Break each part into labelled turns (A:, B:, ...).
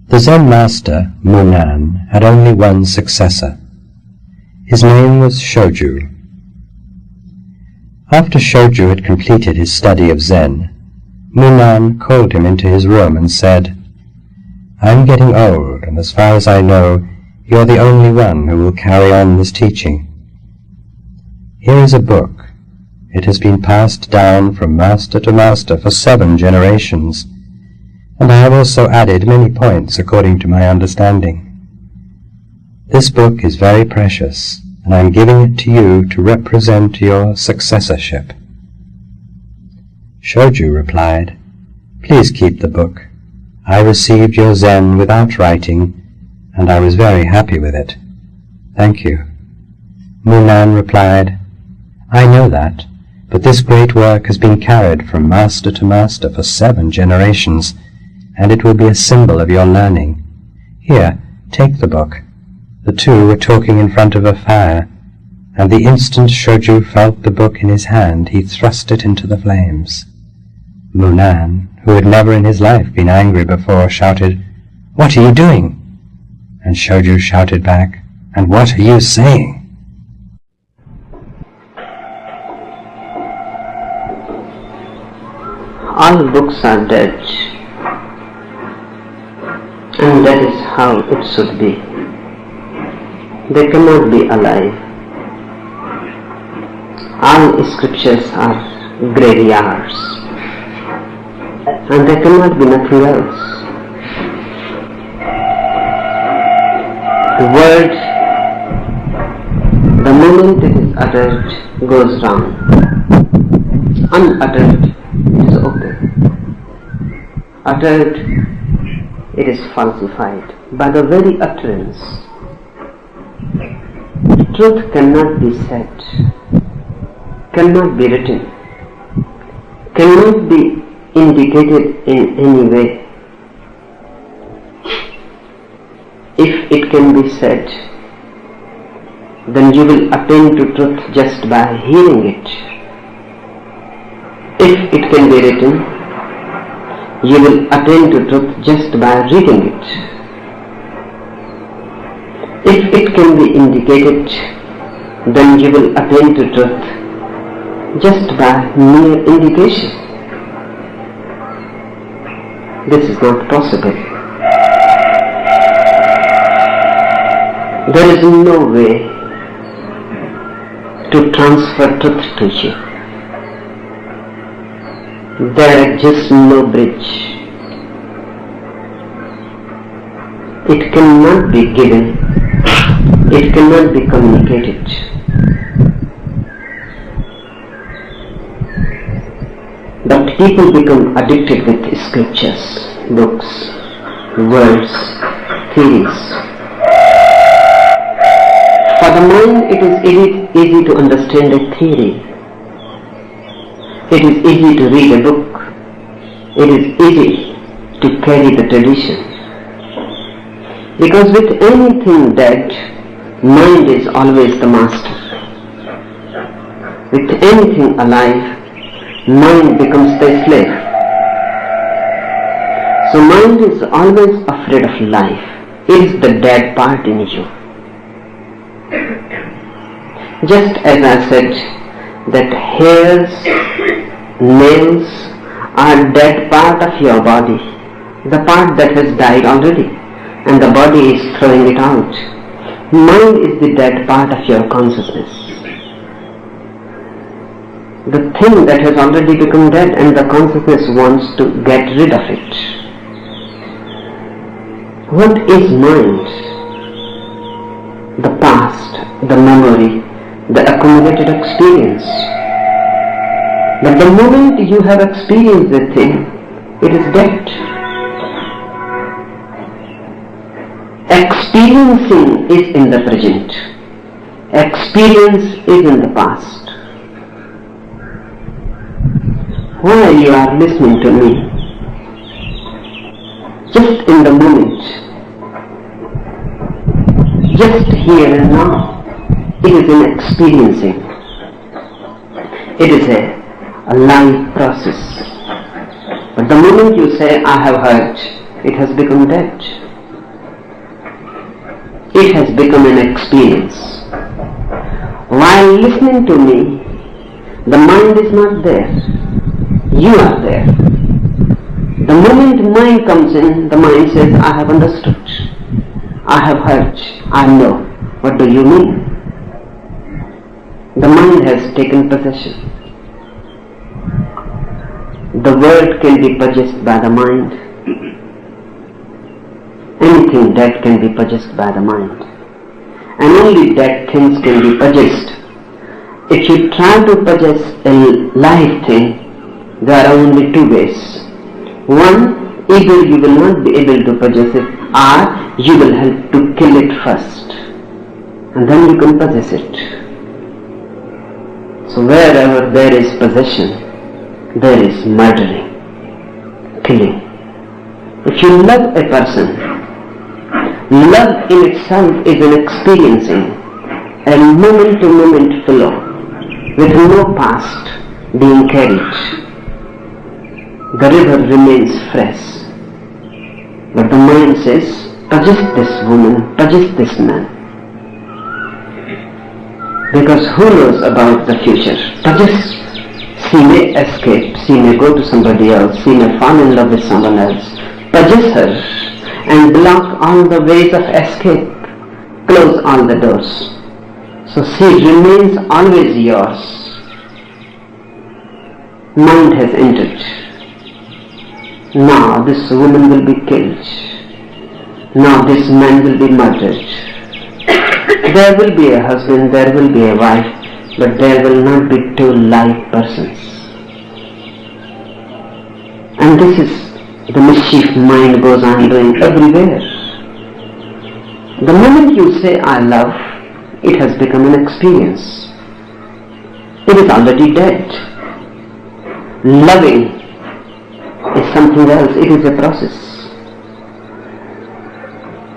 A: The Zen master, Munan, had only one successor. His name was Shoju. After Shoju had completed his study of Zen, Munan called him into his room and said, "I'm getting old, and as far as I know, you're the only one who will carry on this teaching. Here is a book. It has been passed down from master to master for 7 generations, and I have also added many points according to my understanding. This book is very precious, and I am giving it to you to represent your successorship." Shoju replied, "Please keep the book. I received your Zen without writing, and I was very happy with it. Thank you." Munan replied, "I know that, but this great work has been carried from master to master for 7 generations, and it will be a symbol of your learning. Here, take the book." The two were talking in front of a fire, and the instant Shoju felt the book in his hand, he thrust it into the flames. Munan, who had never in his life been angry before, shouted, "What are you doing?" And Shoju shouted back, "And what are you saying?"
B: All books are dead, and that is how it should be. They cannot be alive. All scriptures are graveyards, and there cannot be nothing else. The word, the moment it is uttered, goes down. Unuttered, it is okay. Uttered, it is falsified. By the very utterance, truth cannot be said, cannot be written, cannot be indicated in any way. If it can be said, then you will attain to truth just by hearing it. If it can be written, you will attain to truth just by reading it. If it can be indicated, then you will attain to truth just by mere indication. This is not possible. There is no way to transfer truth to you. There exists no bridge. It cannot be given. It cannot be communicated. But people become addicted with scriptures, books, words, theories. For the mind, it is easy to understand a theory. It is easy to read a book. It is easy to carry the tradition. Because with anything dead, mind is always the master. With anything alive, mind becomes the slave. So mind is always afraid of life. It is the dead part in you. Just as I said that hairs, nails are dead part of your body, the part that has died already, and the body is throwing it out. Mind is the dead part of your consciousness. The thing that has already become dead, and the consciousness wants to get rid of it. What is mind? The past, the memory, the accumulated experience. But the moment you have experienced a thing, it is dead. Experiencing is in the present. Experience is in the past. While you are listening to me, just in the moment, just here and now, it is in experiencing. It is a live process. But the moment you say, I have heard, it has become dead. it has become an experience. While listening to me, the mind is not there. You are there. The moment mind comes in, the mind says, I have understood, I have heard, I know. What do you mean? The mind has taken possession. The world can be possessed by the mind. Anything dead can be possessed by the mind. And only dead things can be possessed. If you try to possess a live thing, there are only two ways. One, either you will not be able to possess it, or you will have to kill it first, and then you can possess it. So wherever there is possession, there is murdering, killing. If you love a person, love in itself is an experiencing, a moment-to-moment flow, with no past being carried. The river remains fresh, but the mind says, possess this woman, possess this man. Because who knows about the future? Possess. She may escape, she may go to somebody else, she may fall in love with someone else. Possess her and block all the ways of escape, close all the doors. So she remains always yours. Mind has entered. Now this woman will be killed. Now this man will be murdered. There will be a husband, there will be a wife, but there will not be two live persons. And this is the mischief mind goes on doing everywhere. The moment you say I love, it has become an experience. It is already dead. Loving is something else, it is a process.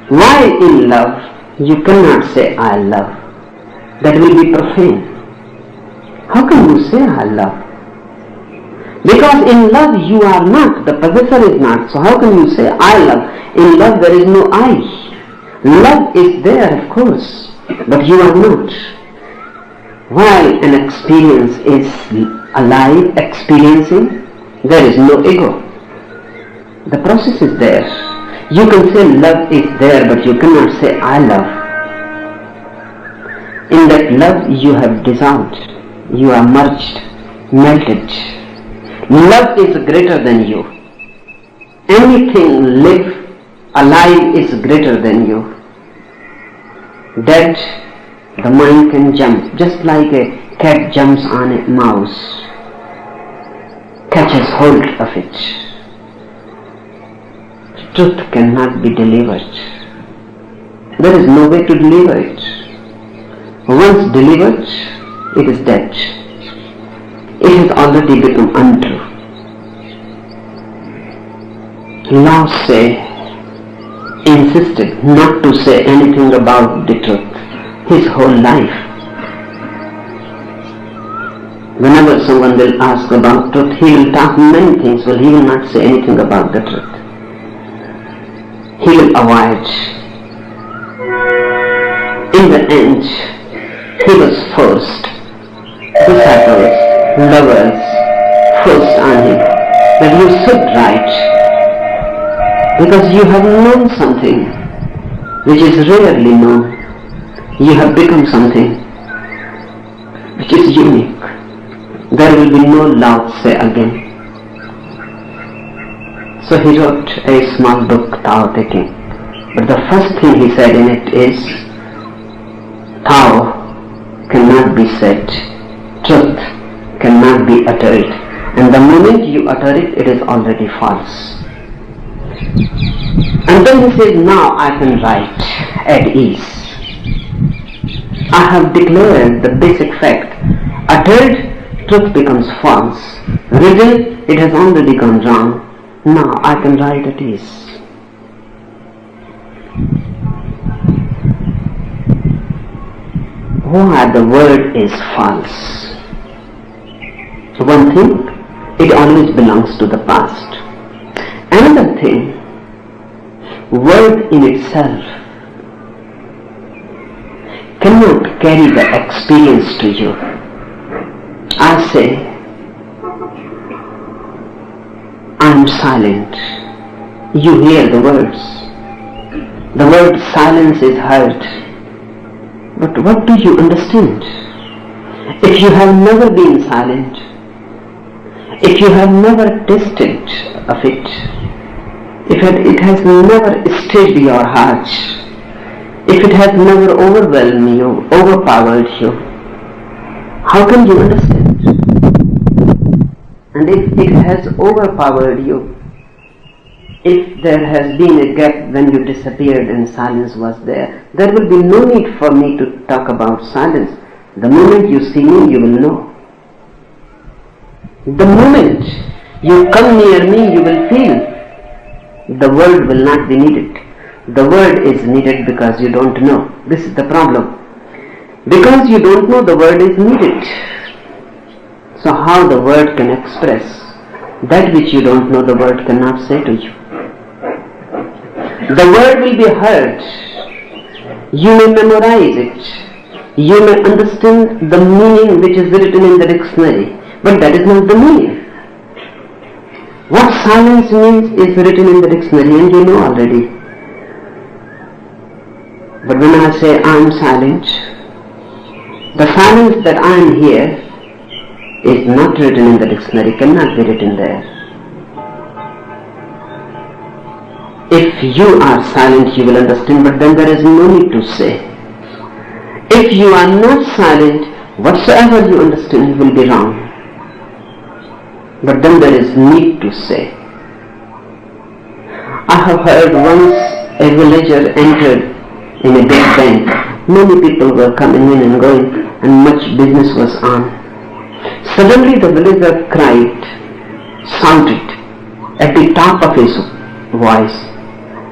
B: While in love, you cannot say I love. That will be profane. How can you say I love? Because in love you are not, the possessor is not. So how can you say I love? In love there is no I. Love is there, of course, but you are not. While an experience is alive, experiencing, there is no ego. The process is there. You can say love is there, but you cannot say I love. In that love you have dissolved. You are merged, melted. Love is greater than you. Anything live, alive is greater than you. Dead, the mind can jump, just like a cat jumps on a mouse, catches hold of it. Truth cannot be delivered. There is no way to deliver it. Once delivered, it is dead. It has already become untrue. Lao Tse insisted not to say anything about the truth his whole life. Whenever someone will ask about truth, he will talk many things, but he will not say anything about the truth. He will avoid. In the end, he was forced. Disciples, lovers, forced on him that you should write, because you have known something which is rarely known. You have become something which is unique. There will be no Lao Tse again. So he wrote a small book, Tao Te King. But the first thing he said in it is, Tao cannot be said, truth cannot be uttered, and the moment you utter it, it is already false. And then he said, now I can write at ease. I have declared the basic fact. Uttered, truth becomes false. Written, it has already gone wrong. Now I can write at ease. Why the word is false? One thing, it always belongs to the past. Another thing, word in itself cannot carry the experience to you. I say, I'm silent. You hear the words. The word silence is heard. But what do you understand? If you have never been silent, if you have never tasted of it, if it has never stirred your heart, if it has never overwhelmed you, overpowered you, how can you understand? And if it has overpowered you, if there has been a gap when you disappeared and silence was there, there will be no need for me to talk about silence. The moment you see me, you will know. The moment you come near me, you will feel. The word will not be needed. The word is needed because you don't know. This is the problem. Because you don't know, the word is needed. So how the word can express that which you don't know, the word cannot say to you. The word will be heard. You may memorize it. You may understand the meaning which is written in the dictionary, but that is not the meaning. What silence means is written in the dictionary and you know already. But when I say I am silent, the silence that I am here is not written in the dictionary, cannot be written there. If you are silent, you will understand, but then there is no need to say. If you are not silent, whatsoever you understand will be wrong. But then there is need to say. I have heard once a villager entered in a big bank. Many people were coming in and going, and much business was on. Suddenly the villager cried, shouted at the top of his voice,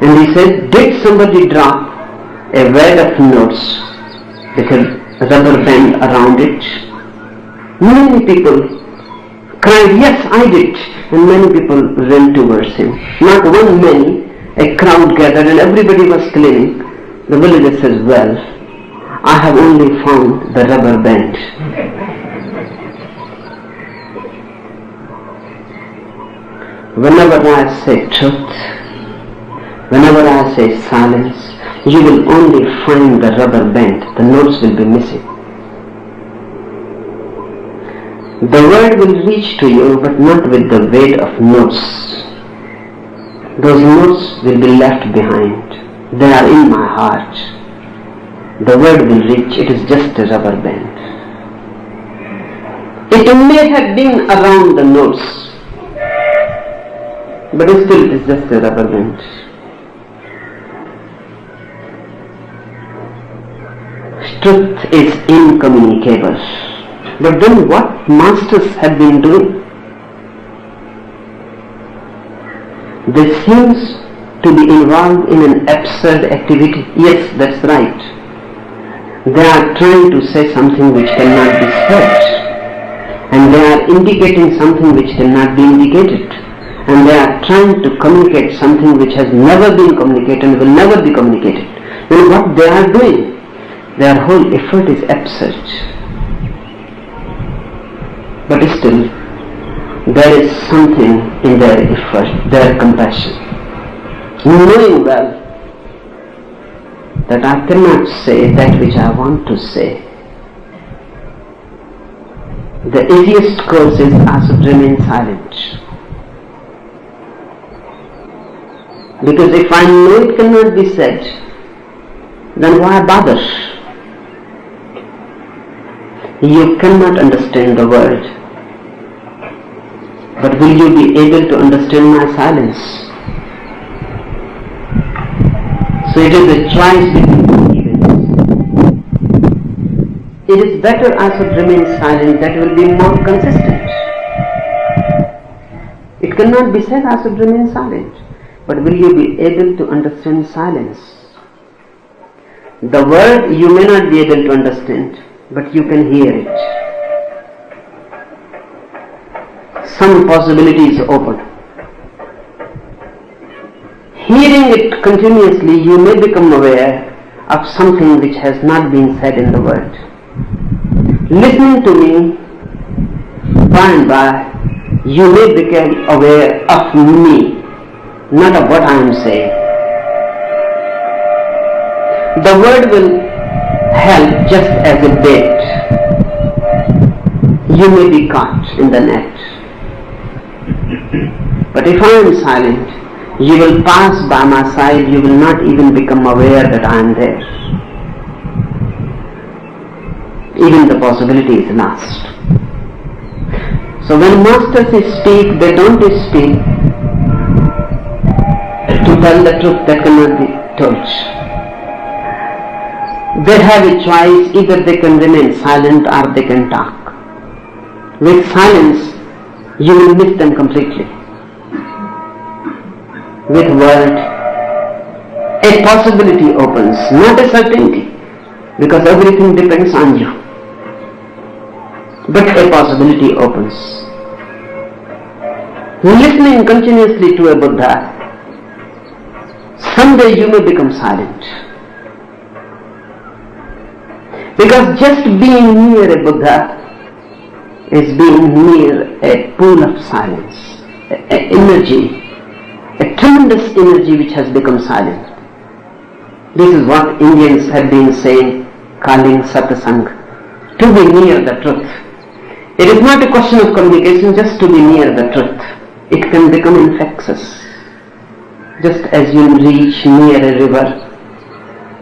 B: and he said, did somebody drop a wad of notes with a rubber band around it? Many people cried, yes, I did, and many people ran towards him. Not one, many. A crowd gathered and everybody was claiming. The villager says, well, I have only found the rubber band. Whenever I say truth, whenever I say silence, you will only find the rubber band. The notes will be missing. The word will reach to you, but not with the weight of notes. Those notes will be left behind. They are in my heart. The word will reach. It is just a rubber band. It may have been around the notes, but still it is just a rubber band. Truth is incommunicable. But then what masters have been doing? They seem to be involved in an absurd activity. Yes, that's right. They are trying to say something which cannot be said. And they are indicating something which cannot be indicated. And they are trying to communicate something which has never been communicated and will never be communicated. And what they are doing, their whole effort is absurd. But still, there is something in their effort, their compassion. Knowing well that I cannot say that which I want to say. The easiest course is I should remain silent. Because if I know it cannot be said, then why bother? You cannot understand the word, but will you be able to understand my silence? So it is a choice between two events. It is better I should remain silent, that will be more consistent. It cannot be said I should remain silent, but will you be able to understand silence? The word you may not be able to understand, but you can hear it. Some possibility is open. Hearing it continuously, you may become aware of something which has not been said in the word. Listening to me, by and by, you may become aware of me, not of what I am saying. The word will help just as a bait. You may be caught in the net. But if I am silent, you will pass by my side, you will not even become aware that I am there. Even the possibility is lost. So when masters speak, they don't speak to tell the truth that cannot be told. They have a choice, either they can remain silent or they can talk. With silence, you will miss them completely. With word, a possibility opens, not a certainty, because everything depends on you. But a possibility opens. Listening continuously to a Buddha, someday you may become silent. Because just being near a Buddha is being near a pool of silence, an energy, a tremendous energy which has become silent. This is what Indians have been saying, calling satsang, to be near the truth. It is not a question of communication, just to be near the truth. It can become infectious. Just as you reach near a river,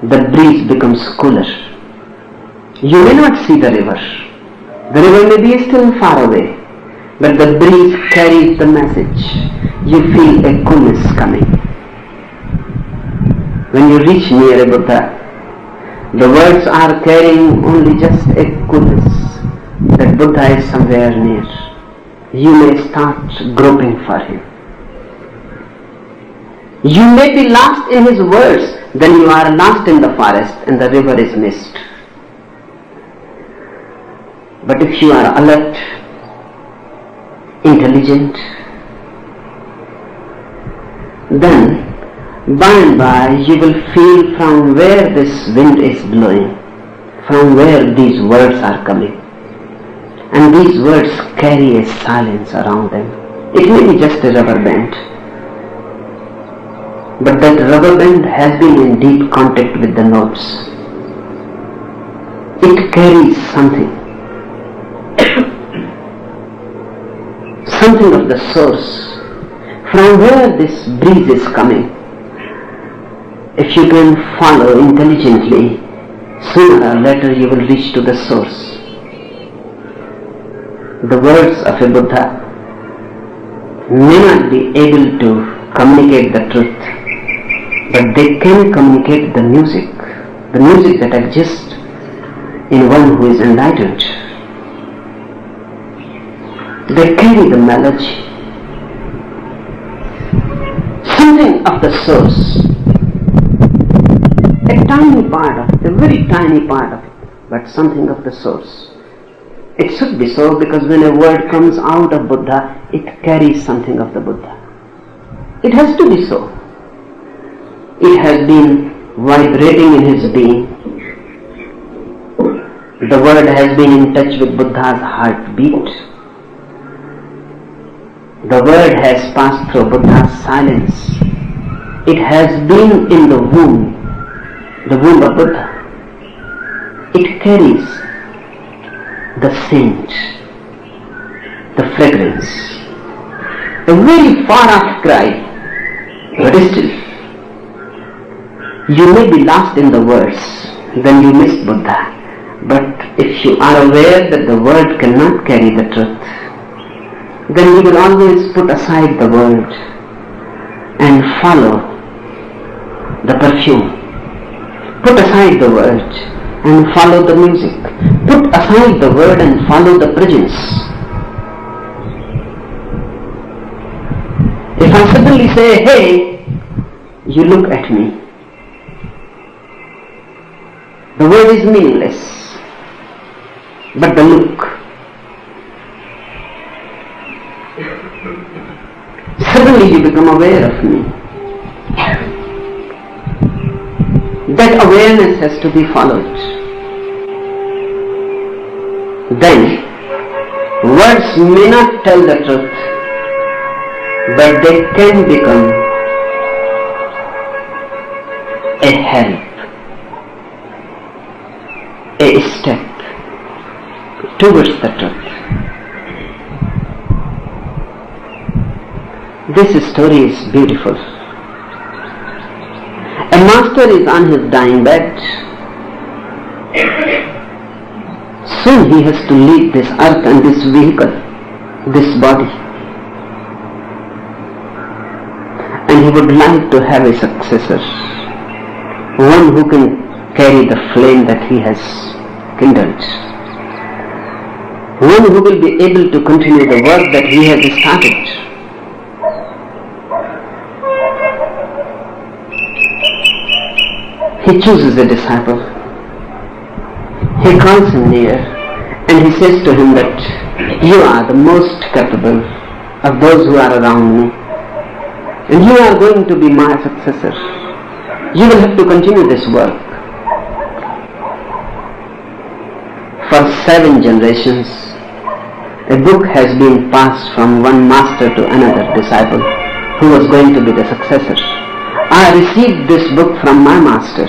B: the breeze becomes cooler. You may not see the river. The river may be still far away, but the breeze carries the message. You feel a coolness coming. When you reach near a Buddha, the words are carrying only just a coolness, that Buddha is somewhere near. You may start groping for him. You may be lost in his words, then you are lost in the forest and the river is missed. But if you are alert, intelligent, then by and by you will feel from where this wind is blowing, from where these words are coming. And these words carry a silence around them. It may be just a rubber band, but that rubber band has been in deep contact with the notes. It carries something. Something of the source, from where this breeze is coming. If you can follow intelligently, sooner or later you will reach to the source. The words of a Buddha may not be able to communicate the truth, but they can communicate the music that exists in one who is enlightened. They carry the melody, something of the source, a tiny part of it, a very tiny part of it, but something of the source. It should be so, because when a word comes out of Buddha, it carries something of the Buddha. It has to be so. It has been vibrating in his being. The word has been in touch with Buddha's heartbeat. The word has passed through Buddha's silence. It has been in the womb of Buddha. It carries the scent, the fragrance, a very far off cry, but still, you may be lost in the words, then you miss Buddha. But if you are aware that the word cannot carry the truth, then you will always put aside the word and follow the perfume. Put aside the word and follow the music. Put aside the word and follow the presence. If I suddenly say, hey, you look at me. The word is meaningless, but the look. Suddenly you become aware of me. that awareness has to be followed. Then, words may not tell the truth, but they can become a help, a step towards the truth. This story is beautiful. A master is on his dying bed. Soon he has to leave this earth and this vehicle, this body. And he would like to have a successor, one who can carry the flame that he has kindled, one who will be able to continue the work that he has started. He chooses a disciple. He calls him near and he says to him that you are the most capable of those who are around me, and you are going to be my successor. You will have to continue this work. For 7 generations, a book has been passed from one master to another disciple who was going to be the successor. I received this book from my master,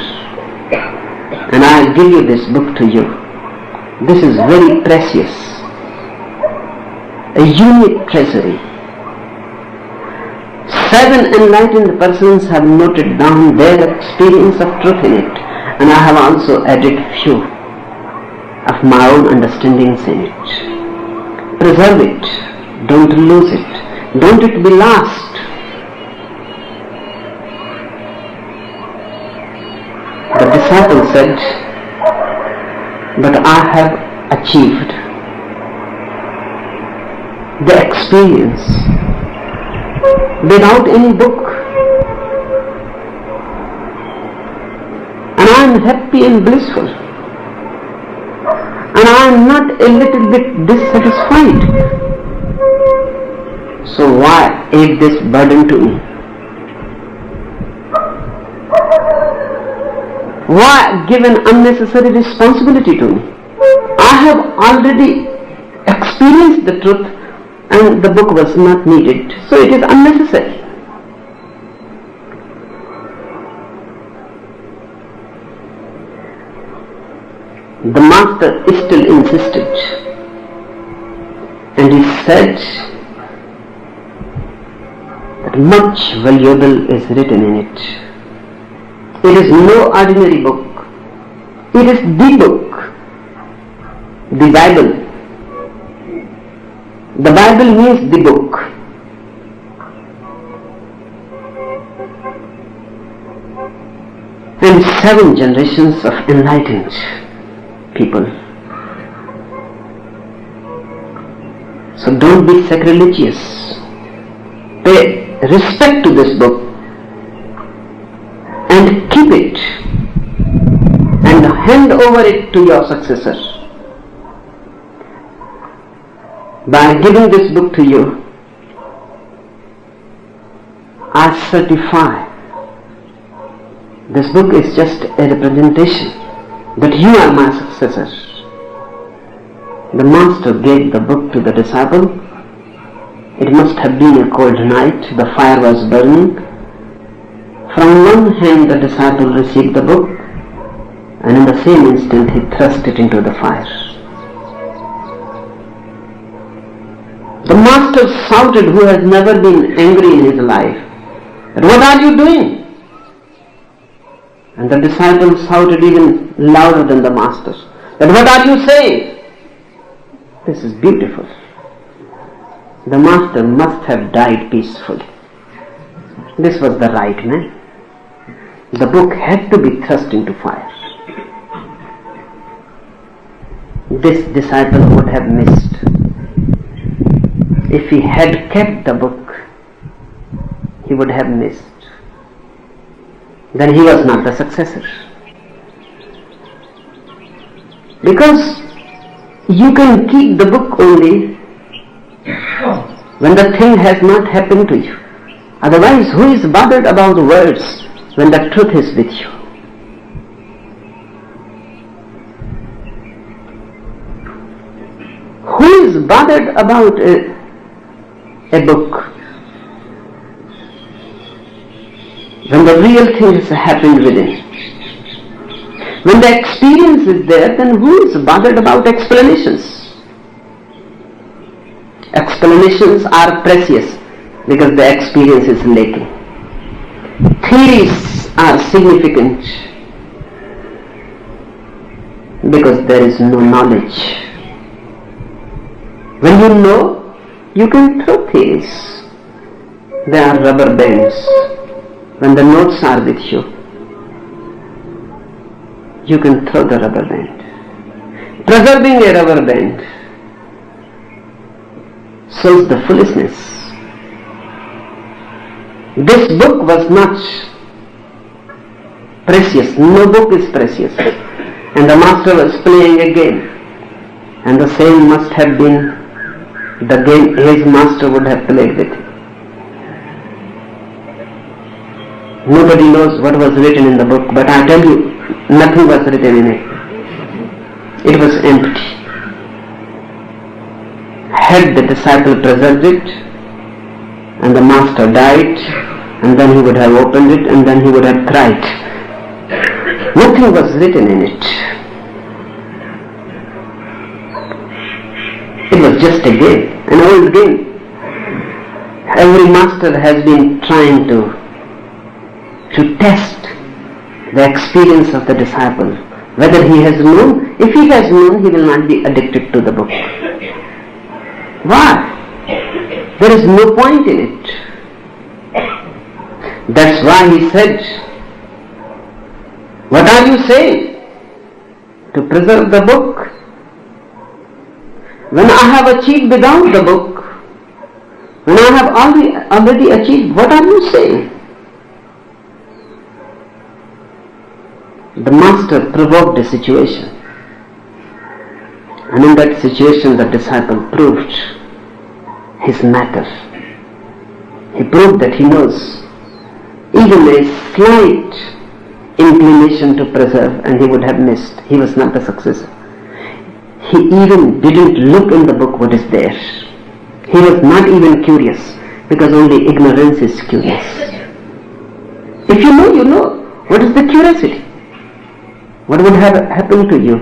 B: and I give you this book to you. This is very precious, a unique treasury. 7 enlightened persons have noted down their experience of truth in it, and I have also added few of my own understandings in it. Preserve it, don't lose it, don't it be lost. The disciple said, but I have achieved the experience without any book, and I am happy and blissful, and I am not a little bit dissatisfied. So why add this burden to me? Why give an unnecessary responsibility to me? I have already experienced the truth and the book was not needed, so it is unnecessary. The master still insisted, and he said that much valuable is written in it. It is no ordinary book. It is the book, the Bible. The Bible means the book. And 7 generations of enlightened people. So don't be sacrilegious. Pay respect to this book and keep it and hand over it to your successor. By giving this book to you, I certify this book is just a representation that you are my successor. The master gave the book to the disciple. It must have been a cold night. The fire was burning. From one hand the disciple received the book, and in the same instant he thrust it into the fire. The master shouted, who has never been angry in his life, that what are you doing? And the disciple shouted even louder than the master, that what are you saying? This is beautiful. The master must have died peacefully. This was the right man. The book had to be thrust into fire. This disciple would have missed. If he had kept the book, he would have missed. Then he was not the successor. Because you can keep the book only when the thing has not happened to you. Otherwise, who is bothered about the words when the truth is with you? is bothered about a book? When the real thing has happened within. When the experience is there, then who is bothered about explanations? Explanations are precious because the experience is lacking. Theories are significant because there is no knowledge. When you know, you can throw theories. They are rubber bands. When the notes are with you, you can throw the rubber band. Preserving a rubber band shows the foolishness. This book was not precious. No book is precious. And the master was playing a game. And the same must have been the game his master would have played with. Nobody knows what was written in the book, but I tell you, nothing was written in it. It was empty. Had the disciple preserved it, and the master died, and then he would have opened it, and then he would have cried. Nothing was written in it. It was just a game, an old game. Every master has been trying to test the experience of the disciple, whether he has known. If he has known, he will not be addicted to the book. Why? There is no point in it. That's why he said, what are you saying? To preserve the book. When I have achieved without the book, when I have already achieved, what are you saying? The master provoked a situation, and in that situation the disciple proved his matter. He proved that he knows. Even a slight inclination to preserve and he would have missed. He was not the successor. He even didn't look in the book what is there. He was not even curious, because only ignorance is curious. If you know, you know. What is the curiosity? What would have happened to you?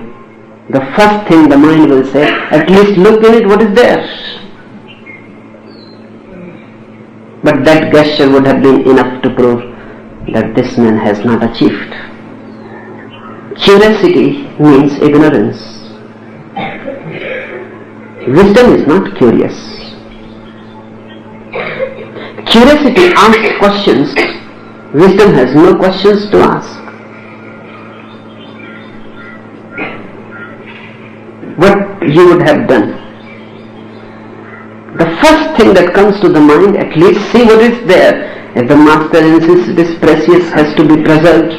B: The first thing the mind will say, at least look in it, what is there? But that gesture would have been enough to prove that this man has not achieved. Curiosity means ignorance. Wisdom is not curious. Curiosity asks questions. Wisdom has no questions to ask. What you would have done? The first thing that comes to the mind, at least see what is there. If the master insists it is precious, has to be preserved,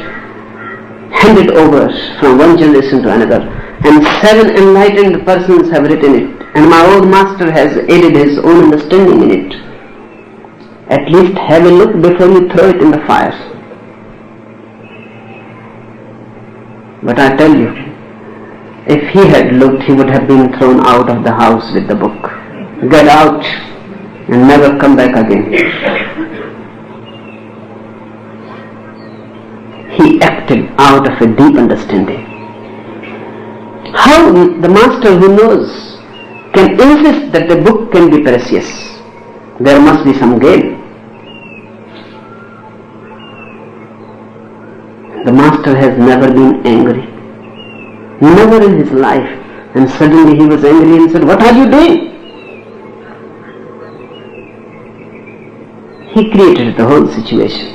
B: handed over from one generation to another, and 7 enlightened persons have written it, and my own master has aided his own understanding in it. At least have a look before you throw it in the fire. But I tell you, if he had looked, he would have been thrown out of the house with the book. Get out and never come back again. He acted out of a deep understanding. How the master who knows can insist that the book can be precious? There must be some gain. The master has never been angry. Never in his life. And suddenly he was angry and said, what are you doing? He created the whole situation.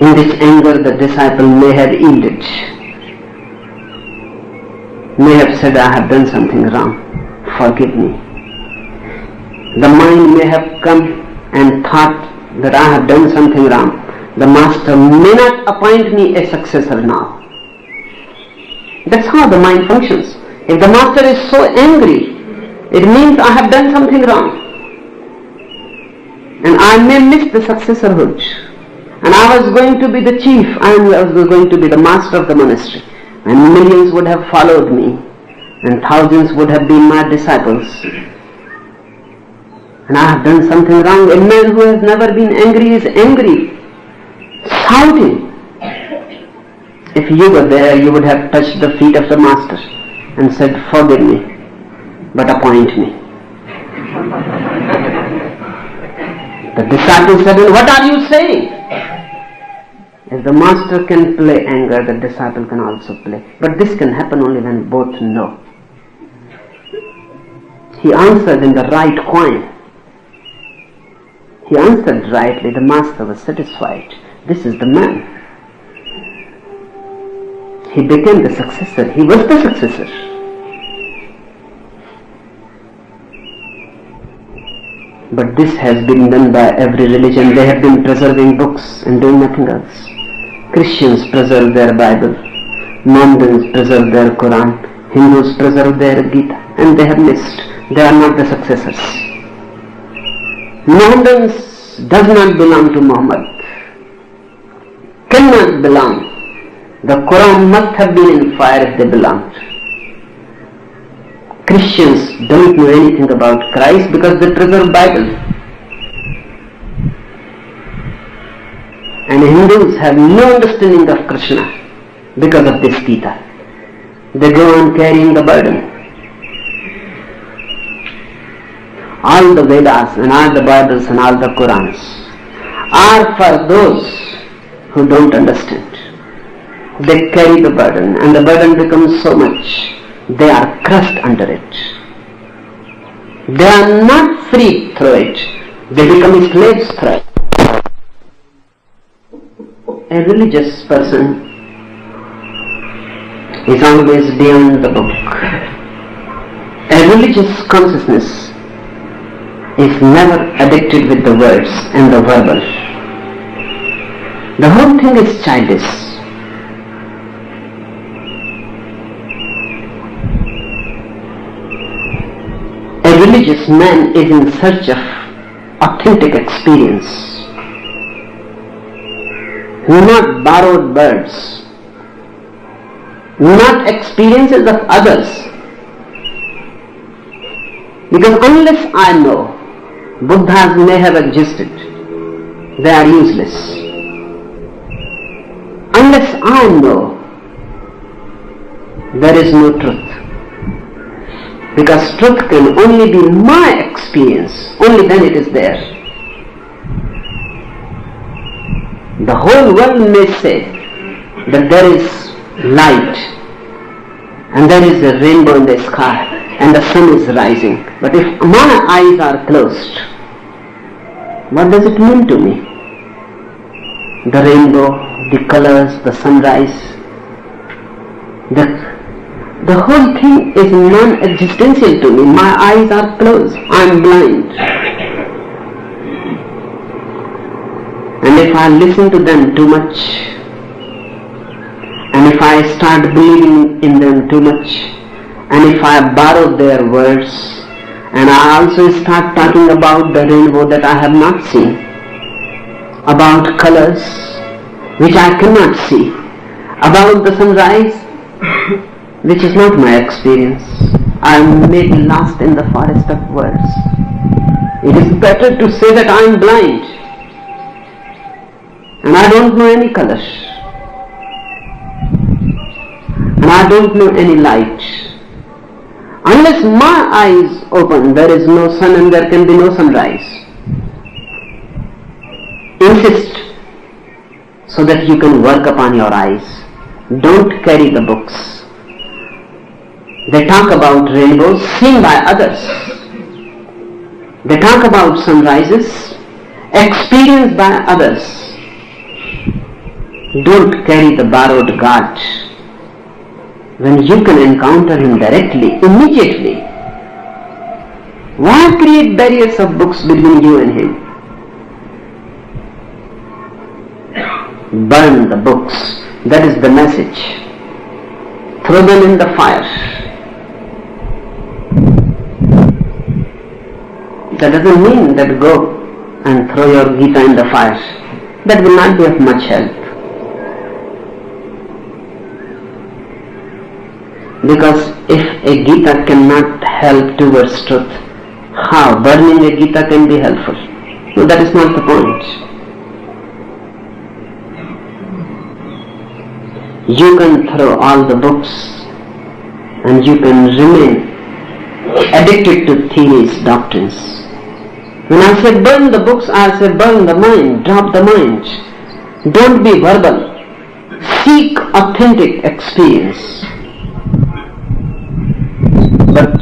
B: In this anger, the disciple may have yielded. May have said, I have done something wrong. Forgive me. The mind may have come and thought that I have done something wrong. The master may not appoint me a successor now. That's how the mind functions. If the master is so angry, it means I have done something wrong. And I may miss the successorhood. And I was going to be the chief. I was going to be the master of the monastery. And millions would have followed me. and thousands would have been my disciples. And I have done something wrong. A man who has never been angry is angry, shouting. If you were there, you would have touched the feet of the Master and said, "Forgive me, but appoint me." The disciple said, "What are you saying?" If the Master can play anger, the disciple can also play. But this can happen only when both know. He answered in the right coin. He answered rightly. The Master was satisfied. This is the man. He became the successor. He was the successor. But this has been done by every religion. They have been preserving books and doing nothing else. Christians preserve their Bible. Mohammedans preserve their Quran. Hindus preserve their Gita. And they have missed. They are not the successors. Mohammedans does not belong to Muhammad. Cannot belong. The Quran must have been in fire if they belonged. Christians don't know anything about Christ because they preserve Bible. And Hindus have no understanding of Krishna because of this Gita. They go on carrying the burden. All the Vedas and all the Bibles and all the Qurans are for those who don't understand. They carry the burden and the burden becomes so much, they are crushed under it. They are not freed through it. They become slaves through it. A religious person is always beyond the book. A religious consciousness is never addicted with the words and the verbal. The whole thing is childish. A religious man is in search of authentic experience, not borrowed words, not experiences of others. Because unless I know Buddhas may have existed, they are useless. Unless I know, there is no truth. Because truth can only be my experience, only then it is there. The whole world may say that there is light and there is a rainbow in the sky and the sun is rising. But if my eyes are closed, what does it mean to me? The rainbow, the colors, the sunrise, the whole thing is non-existential to me. My eyes are closed. I am blind. And if I listen to them too much, and if I start believing in them too much, and if I borrow their words, and I also start talking about the rainbow that I have not seen, about colors which I cannot see, about the sunrise which is not my experience, I am made lost in the forest of words. It is better to say that I am blind and I don't know any colors and I don't know any light. Unless my eyes open, there is no sun and there can be no sunrise. Insist so that you can work upon your eyes. Don't carry the books. They talk about rainbows seen by others. They talk about sunrises experienced by others. Don't carry the borrowed God when you can encounter Him directly, immediately. Why create barriers of books between you and Him? Burn the books. That is the message. Throw them in the fire. That doesn't mean that go and throw your Gita in the fire. That will not be of much help. Because if a Gita cannot help towards truth, how burning a Gita can be helpful? No, that is not the point. You can throw all the books and you can remain addicted to theories, doctrines. When I say burn the books, I say burn the mind, drop the mind. Don't be verbal. Seek authentic experience. But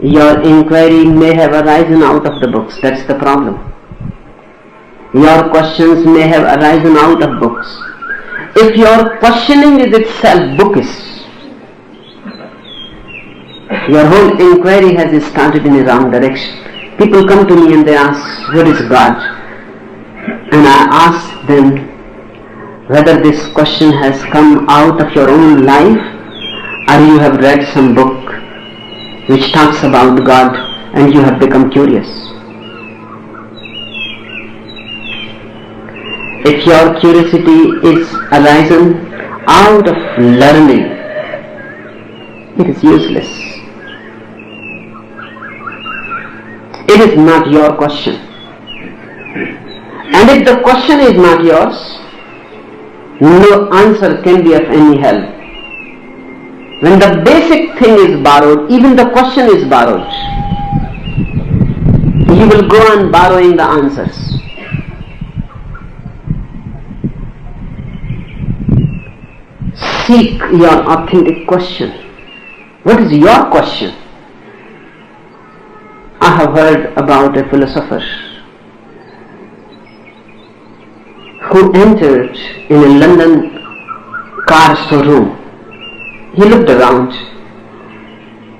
B: your inquiry may have arisen out of the books. That's the problem. Your questions may have arisen out of books. If your questioning is itself bookish, your whole inquiry has started in a wrong direction. People come to me and they ask, what is God? And I ask them whether this question has come out of your own life or you have read some book which talks about God and you have become curious. If your curiosity is arisen out of learning, it is useless. It is not your question. And if the question is not yours, no answer can be of any help. When the basic thing is borrowed, even the question is borrowed. You will go on borrowing the answers. Seek your authentic question. What is your question? I have heard about a philosopher who entered in a London car showroom. He looked around.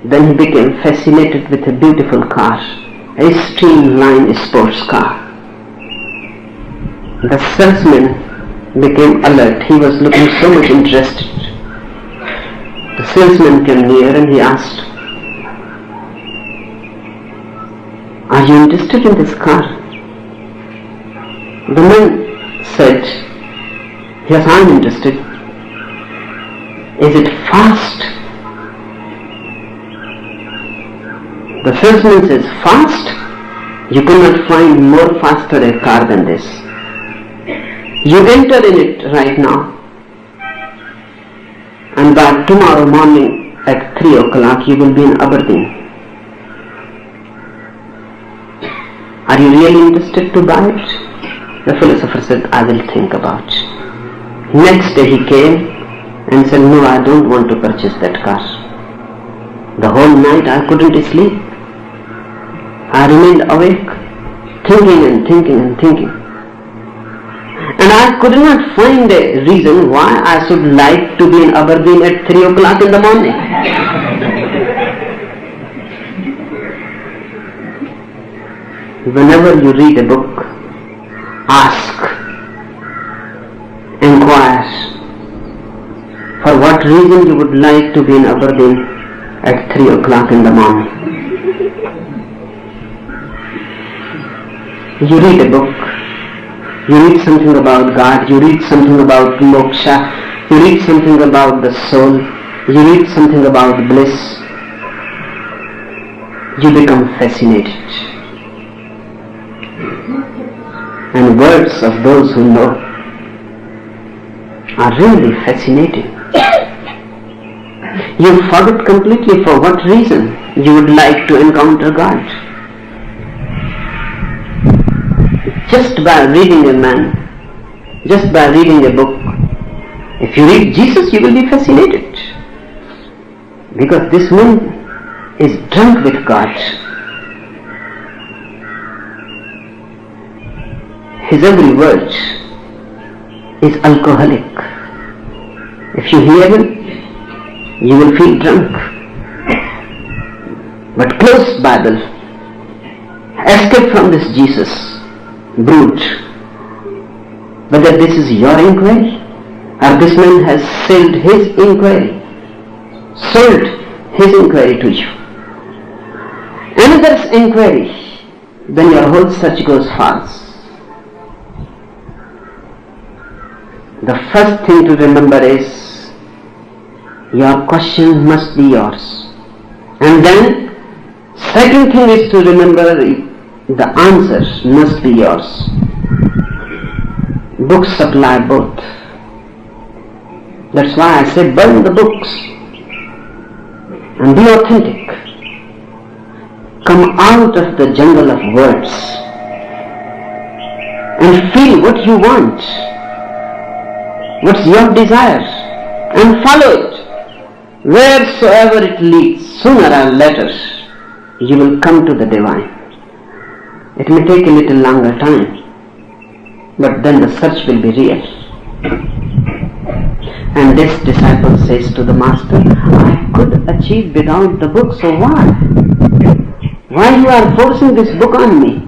B: Then he became fascinated with a beautiful car, a streamlined sports car. The salesman became alert. He was looking so much interested. The salesman came near and he asked, "Are you interested in this car?" The man said, "Yes, I am interested." "Is it fast?" The salesman says, "Fast? You could not find more faster a car than this. You enter in it right now, and by tomorrow morning at 3 o'clock you will be in Aberdeen. Are you really interested to buy it?" The philosopher said, "I will think about it." Next day he came and said, "No, I don't want to purchase that car. The whole night I couldn't sleep. I remained awake, thinking and thinking and thinking. And I could not find a reason why I should like to be in Aberdeen at 3 o'clock in the morning." Whenever you read a book, ask, inquire, for what reason you would like to be in Aberdeen at 3 o'clock in the morning. You read a book, you read something about God, you read something about moksha, you read something about the soul, you read something about bliss, you become fascinated. And words of those who know are really fascinating. You forget completely for what reason you would like to encounter God. Just by reading a man, just by reading a book, if you read Jesus, you will be fascinated. Because this man is drunk with God. His every word is alcoholic. If you hear him, you will feel drunk. But close Bible, escape from this Jesus brute. Whether this is your inquiry or this man has sold his inquiry to you. Another's inquiry, then your whole search goes false. The first thing to remember is Your question must be yours. And then, second thing is to remember the answers must be yours. Books supply both. That's why I say burn the books and be authentic. Come out of the jungle of words and feel what you want, what's your desire, and follow it. Wheresoever it leads, sooner or later, you will come to the divine. It may take a little longer time, but then the search will be real. And this disciple says to the master, I could achieve without the book, so why? Why you are forcing this book on me?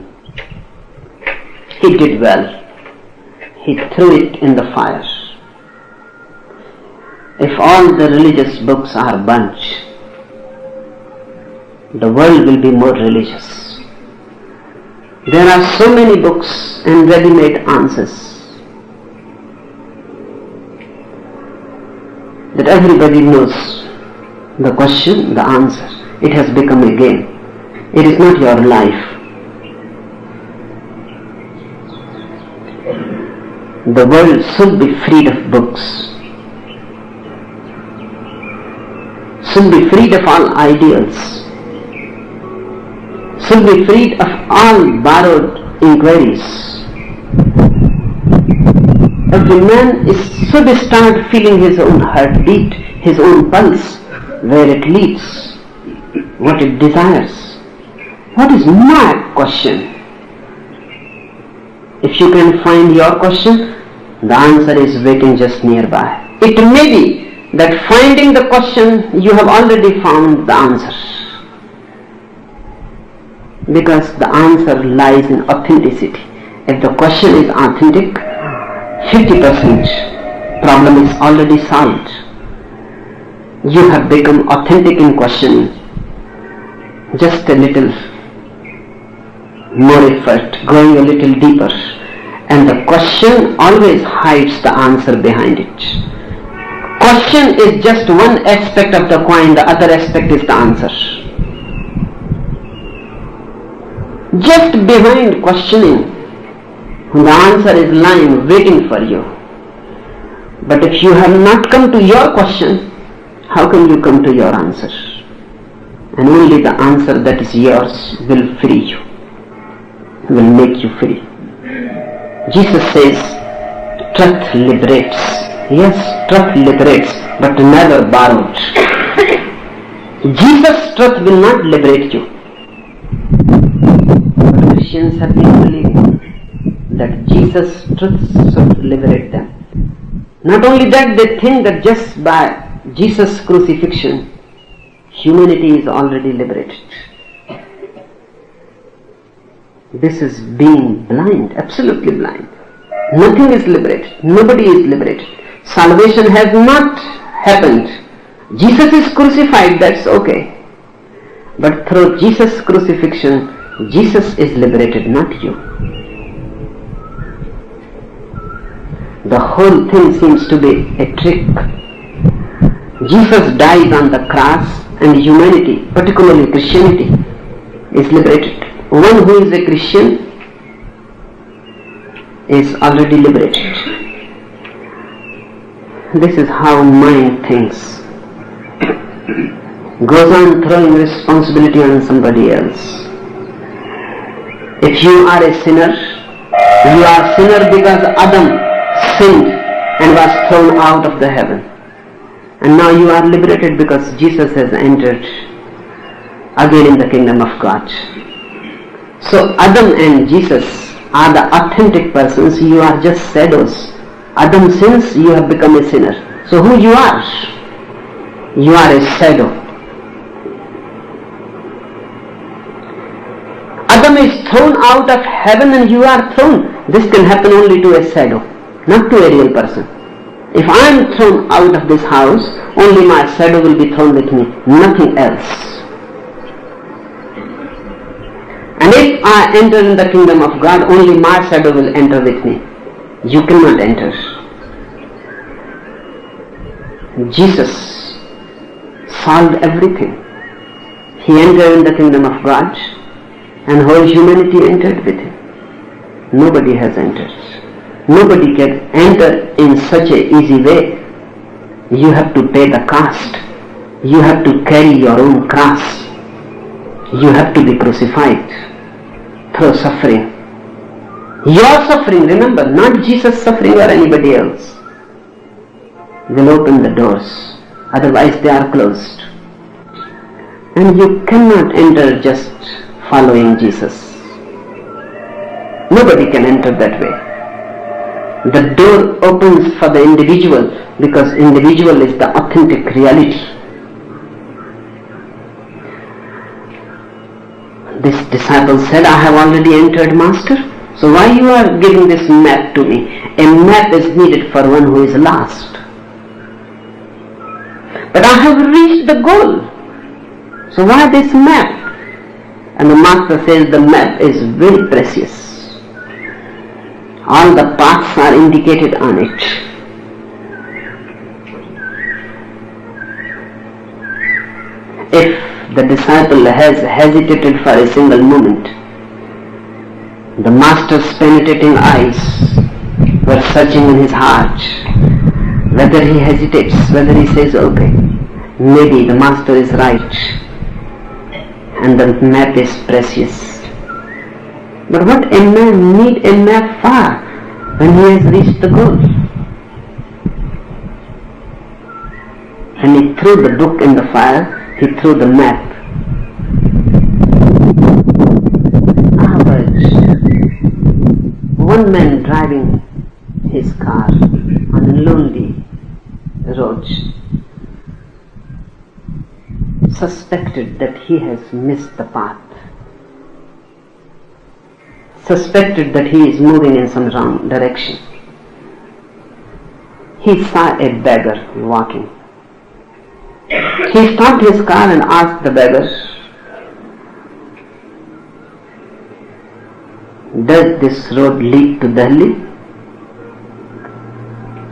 B: He did well. He threw it in the fire. If all the religious books are burnt, the world will be more religious. There are so many books and ready-made answers that everybody knows the question, the answer. It has become a game. It is not your life. The world should be freed of books, should be freed of all ideals, should be freed of all borrowed inquiries. Every man should start feeling his own heartbeat, his own pulse, where it leads, what it desires. What is my question? If you can find your question, the answer is waiting just nearby. It may be that finding the question, you have already found the answer. Because the answer lies in authenticity. If the question is authentic, 50% problem is already solved. You have become authentic in questioning. Just a little more effort, going a little deeper. And the question always hides the answer behind it. Question is just one aspect of the coin, the other aspect is the answer. Just behind questioning, the answer is lying, waiting for you. But if you have not come to your question, how can you come to your answer? And only the answer that is yours will free you, will make you free. Jesus says, truth liberates. Yes, truth liberates, but never borrowed. Jesus' truth will not liberate you. But Christians have been believing that Jesus' truth should liberate them. Not only that, they think that just by Jesus' crucifixion, humanity is already liberated. This is being blind, absolutely blind. Nothing is liberated. Nobody is liberated. Salvation has not happened. Jesus is crucified, that's okay. But through Jesus' crucifixion, Jesus is liberated, not you. The whole thing seems to be a trick. Jesus died on the cross and humanity, particularly Christianity, is liberated. One who is a Christian is already liberated. This is how mind thinks. Goes on throwing responsibility on somebody else. If you are a sinner, you are a sinner because Adam sinned and was thrown out of the heaven. And now you are liberated because Jesus has entered again in the kingdom of God. So Adam and Jesus are the authentic persons, you are just shadows. Adam sins, you have become a sinner. So who you are? You are a shadow. Adam is thrown out of heaven and you are thrown. This can happen only to a shadow, not to a real person. If I am thrown out of this house, only my shadow will be thrown with me, nothing else. And if I enter in the kingdom of God, only my shadow will enter with me. You cannot enter. Jesus solved everything. He entered in the kingdom of God and whole humanity entered with him. Nobody has entered. Nobody can enter in such an easy way. You have to pay the cost. You have to carry your own cross. You have to be crucified through suffering. Your suffering, remember, not Jesus' suffering or anybody else, will open the doors. Otherwise they are closed. And you cannot enter just following Jesus. Nobody can enter that way. The door opens for the individual because individual is the authentic reality. This disciple said, I have already entered, Master. So why you are giving this map to me? A map is needed for one who is lost. But I have reached the goal. So why this map? And the Master says the map is very precious. All the paths are indicated on it. If the disciple has hesitated for a single moment, the Master's penetrating eyes were searching in his heart. Whether he hesitates, whether he says, okay, maybe the Master is right and the map is precious. But what a man need a map for when he has reached the goal? When he threw the book in the fire, he threw the map. One man driving his car on a lonely road suspected that he has missed the path, suspected that he is moving in some wrong direction. He saw a beggar walking. He stopped his car and asked the beggar, does this road lead to Delhi?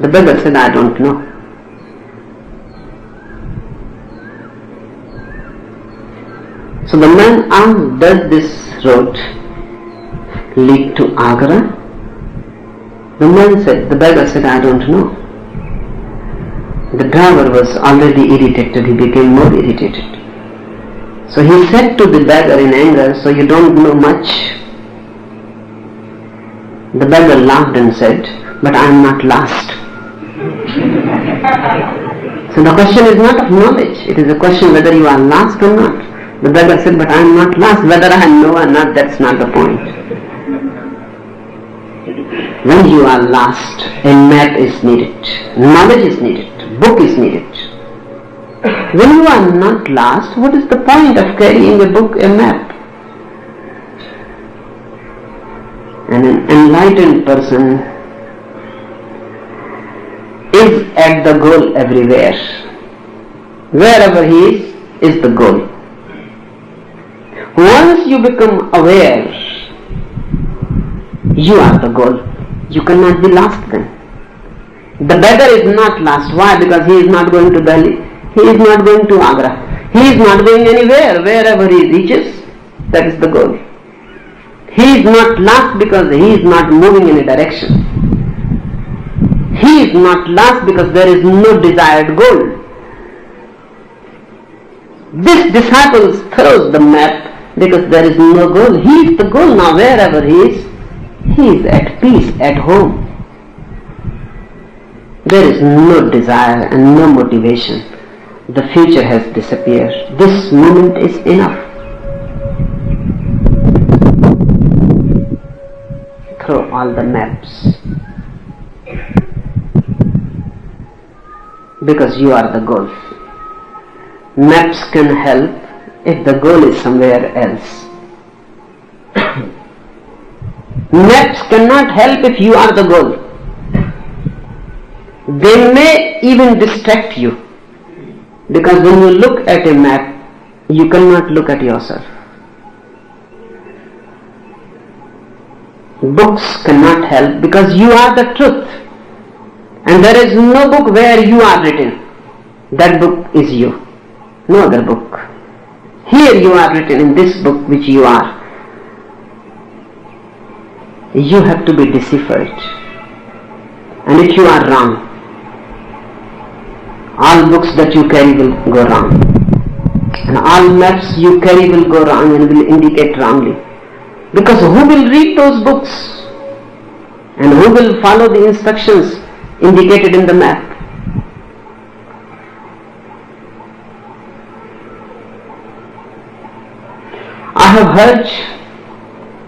B: The beggar said, I don't know. So the man asked, does this road lead to Agra? The beggar said, I don't know. The driver was already irritated, he became more irritated. So he said to the beggar in anger, so you don't know much? The beggar laughed and said, but I am not lost. So the question is not of knowledge, it is a question whether you are lost or not. The beggar said, but I am not lost, whether I know or not, that's not the point. When you are lost, a map is needed, knowledge is needed, book is needed. When you are not lost, what is the point of carrying a book, a map? And an enlightened person is at the goal everywhere. Wherever he is the goal. Once you become aware, you are the goal. You cannot be lost then. The beggar is not lost. Why? Because he is not going to Delhi. He is not going to Agra. He is not going anywhere. Wherever he reaches, that is the goal. He is not lost because he is not moving in a direction. He is not lost because there is no desired goal. This disciple throws the map because there is no goal. He is the goal now. Wherever he is at peace, at home. There is no desire and no motivation. The future has disappeared. This moment is enough. Throw all the maps. Because you are the goal. Maps can help if the goal is somewhere else. Maps cannot help if you are the goal. They may even distract you. Because when you look at a map, you cannot look at yourself. Books cannot help because you are the truth. And there is no book where you are written. That book is you. no other book. Here you are written in this book which you are. You have to be deciphered. And if you are wrong, all books that you carry will go wrong. And all maps you carry will go wrong and will indicate wrongly. Because who will read those books? And who will follow the instructions indicated in the map? I have heard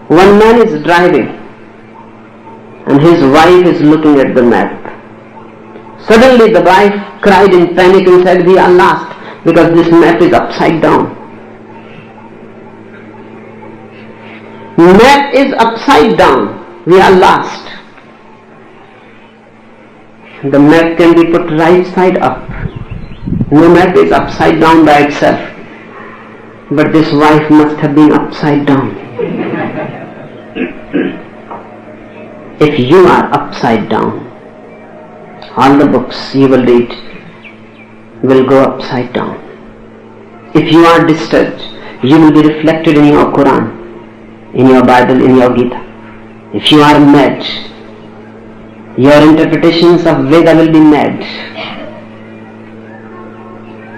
B: one man is driving and his wife is looking at the map. Suddenly the wife cried in panic and said, "We are lost because this map is upside down." Map is upside down. We are lost. The map can be put right side up. No map is upside down by itself. But this wife must have been upside down. If you are upside down, all the books you will read will go upside down. If you are disturbed, you will be reflected in your Quran, in your Bible, in your Gita. If you are mad, your interpretations of Veda will be mad.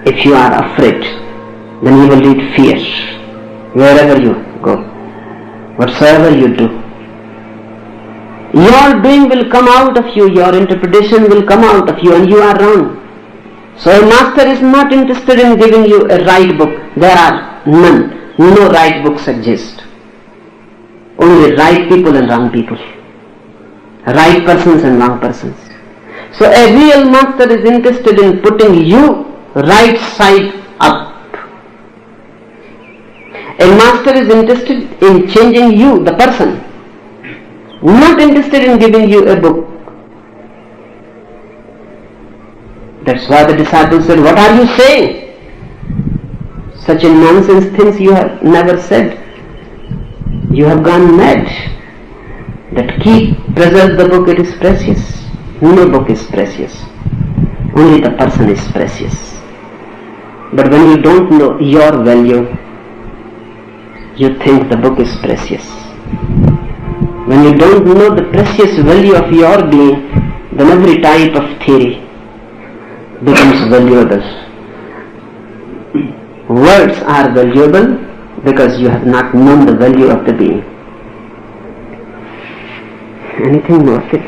B: If you are afraid, then you will read fear wherever you go, whatsoever you do. Your doing will come out of you, your interpretation will come out of you, and you are wrong. So a master is not interested in giving you a right book. There are none. No right books exist. Only right people and wrong people. Right persons and wrong persons. So a real master is interested in putting you right side up. A master is interested in changing you, the person, not interested in giving you a book. That's why the disciples said, "What are you saying? Such a nonsense things you have never said. You have gone mad. That preserve the book, it is precious." No book is precious. Only the person is precious. But when you don't know your value, you think the book is precious. When you don't know the precious value of your being, then every type of theory becomes valuable. Words are valuable because you have not known the value of the being. Anything more with it?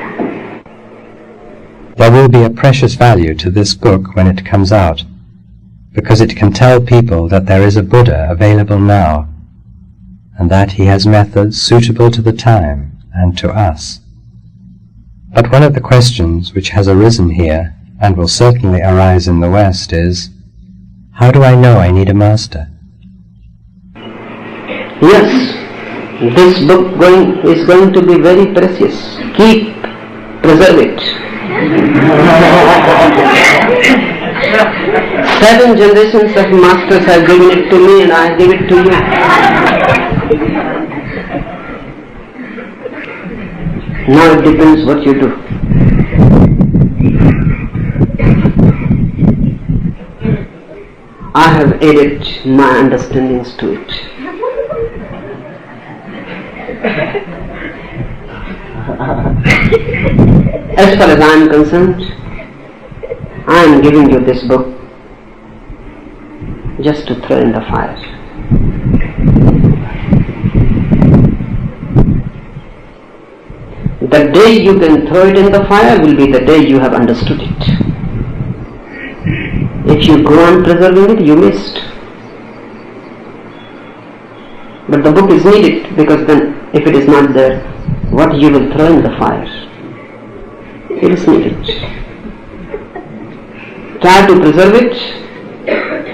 A: There will be a precious value to this book when it comes out, because it can tell people that there is a Buddha available now, and that he has methods suitable to the time and to us. But one of the questions which has arisen here, and will certainly arise in the West, is, how do I know I need a master?
B: Yes, this book is going to be very precious. Preserve it. 7 generations of masters have given it to me and I give it to you. Now it depends what you do. I have added my understandings to it. As far as I am concerned, I am giving you this book just to throw in the fire. The day you can throw it in the fire will be the day you have understood it. If you go on preserving it, you missed. But the book is needed, because then if it is not there, what you will throw in the fire? It is needed. Try to preserve it.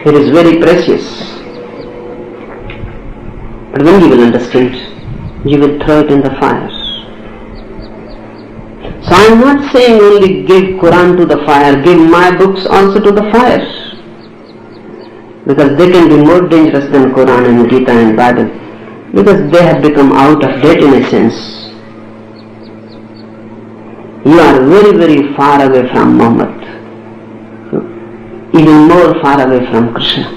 B: It is very precious. But when you will understand, you will throw it in the fire. So I am not saying only give Quran to the fire, give my books also to the fire. Because they can be more dangerous than Quran and Gita and Bible. Because they have become out of date in a sense. You are very, very far away from Muhammad. Even more far away from Krishna.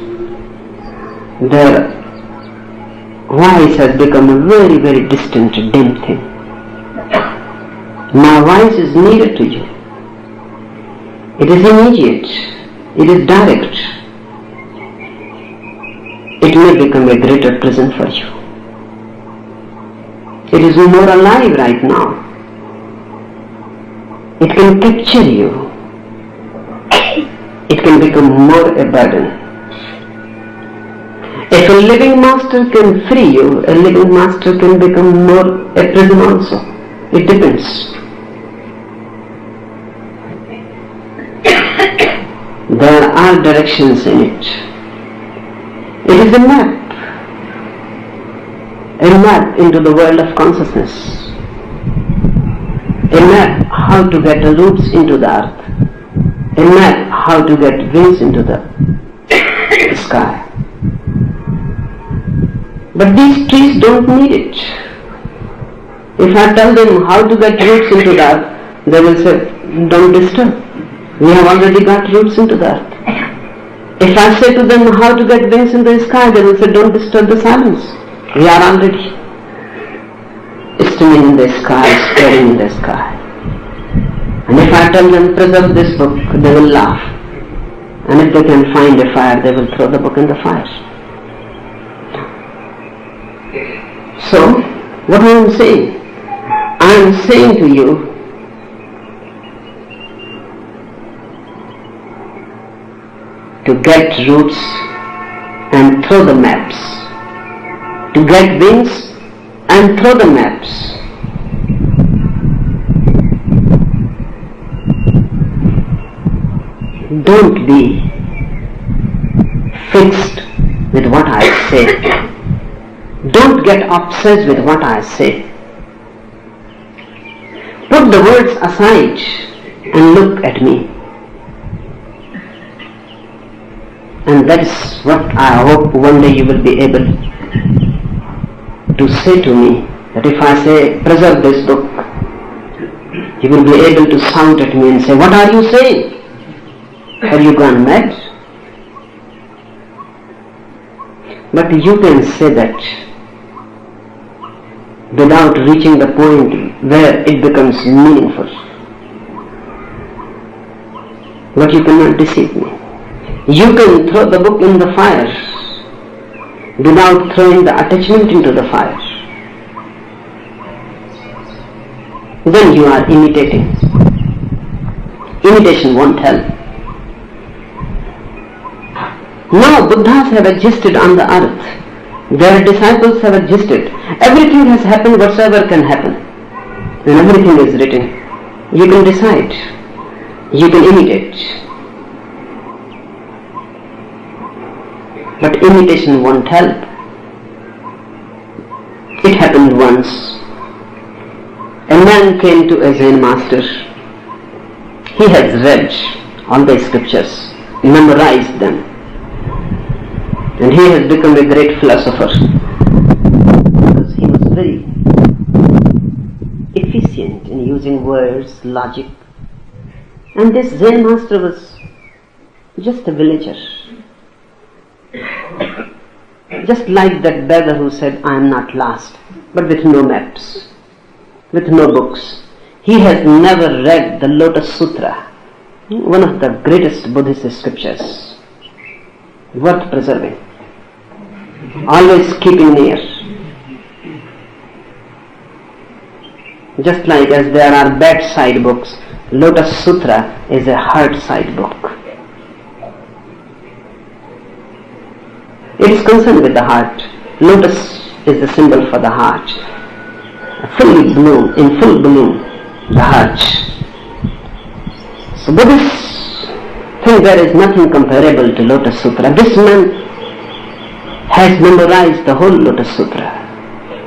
B: their voice has become a very, very distant, dim thing. My voice is near to you. It is immediate. It is direct. It may become a greater present for you. It is more alive right now. It can capture you. It can become more a burden. If a living master can free you, a living master can become more a prison also. It depends. There are directions in it. It is a map into the world of consciousness, a map how to get roots into the earth, a map how to get wings into the sky. But these trees don't need it. If I tell them how to get roots into the earth, they will say, don't disturb. We have already got roots into the earth. If I say to them how to get wings in the sky, they will say, don't disturb the silence. We are already stimming in the sky, stirring in the sky. And if I tell them preserve this book, they will laugh. And if they can find a fire, they will throw the book in the fire. So, what I am saying? I am saying to you, to get roots and throw the maps, to get wings and throw the maps. Don't be fixed with what I say. Don't get obsessed with what I say. Put the words aside and look at me. And that is what I hope one day you will be able to say to me, that if I say, preserve this book, you will be able to shout at me and say, what are you saying? Have you gone mad? But you can say that without reaching the point where it becomes meaningful. But you cannot deceive me. You can throw the book in the fire without throwing the attachment into the fire. Then you are imitating. Imitation won't help. Now Buddhas have existed on the earth. Their disciples have existed. Everything has happened whatsoever can happen. And everything is written. You can decide. You can imitate. But imitation won't help. It happened once. A man came to a Zen master. He has read all the scriptures, memorized them, and he has become a great philosopher because he was very efficient in using words, logic. And this Zen master was just a villager. Just like that beggar who said, I am not lost, but with no maps, with no books. He has never read the Lotus Sutra, one of the greatest Buddhist scriptures, worth preserving, always keeping near. Just like as there are bedside books, Lotus Sutra is a heart-side book. It is concerned with the heart. Lotus is the symbol for the heart. Fully bloom, in full bloom, the heart. So Buddhists think there is nothing comparable to Lotus Sutra. This man has memorized the whole Lotus Sutra.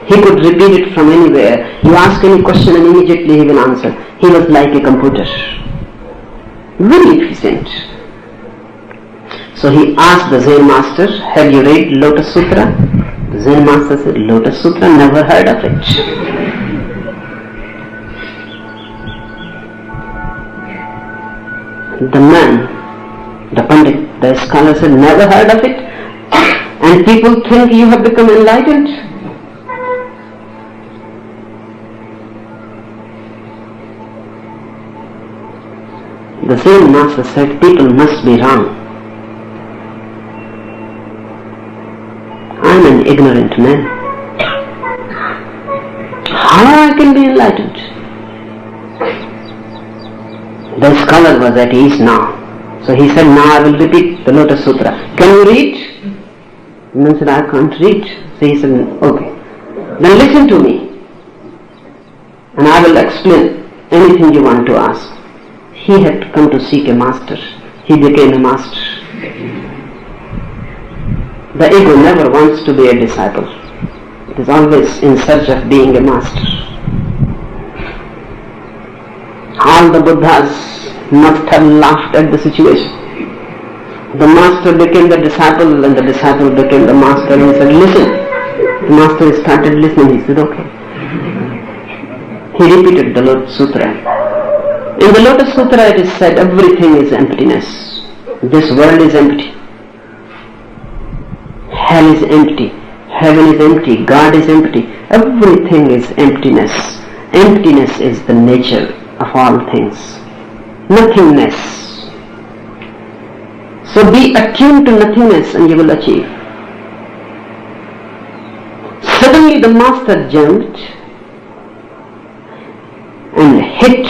B: He could repeat it from anywhere. You ask any question and immediately he will answer. He was like a computer. Very efficient. So he asked the Zen master, have you read Lotus Sutra? The Zen master said, Lotus Sutra, never heard of it. The man, the Pandit, the scholar said, never heard of it? And And people think you have become enlightened. The same master said, people must be wrong. I am an ignorant man. How I can be enlightened? The scholar was at ease now. So he said, now I will repeat the Lotus Sutra. Can you read? The man said, I can't read. So he said, okay. Then listen to me. And I will explain anything you want to ask. He had come to seek a master. He became a master. The ego never wants to be a disciple. It is always in search of being a master. All the Buddhas must have laughed at the situation. The master became the disciple and the disciple became the master, and he said, listen. The master started listening. He said, okay. He repeated the Lotus Sutra. In the Lotus Sutra it is said, everything is emptiness. This world is empty. Hell is empty. Heaven is empty. God is empty. Everything is emptiness. Emptiness is the nature of all things. Nothingness. So be attuned to nothingness and you will achieve. Suddenly the master jumped and hit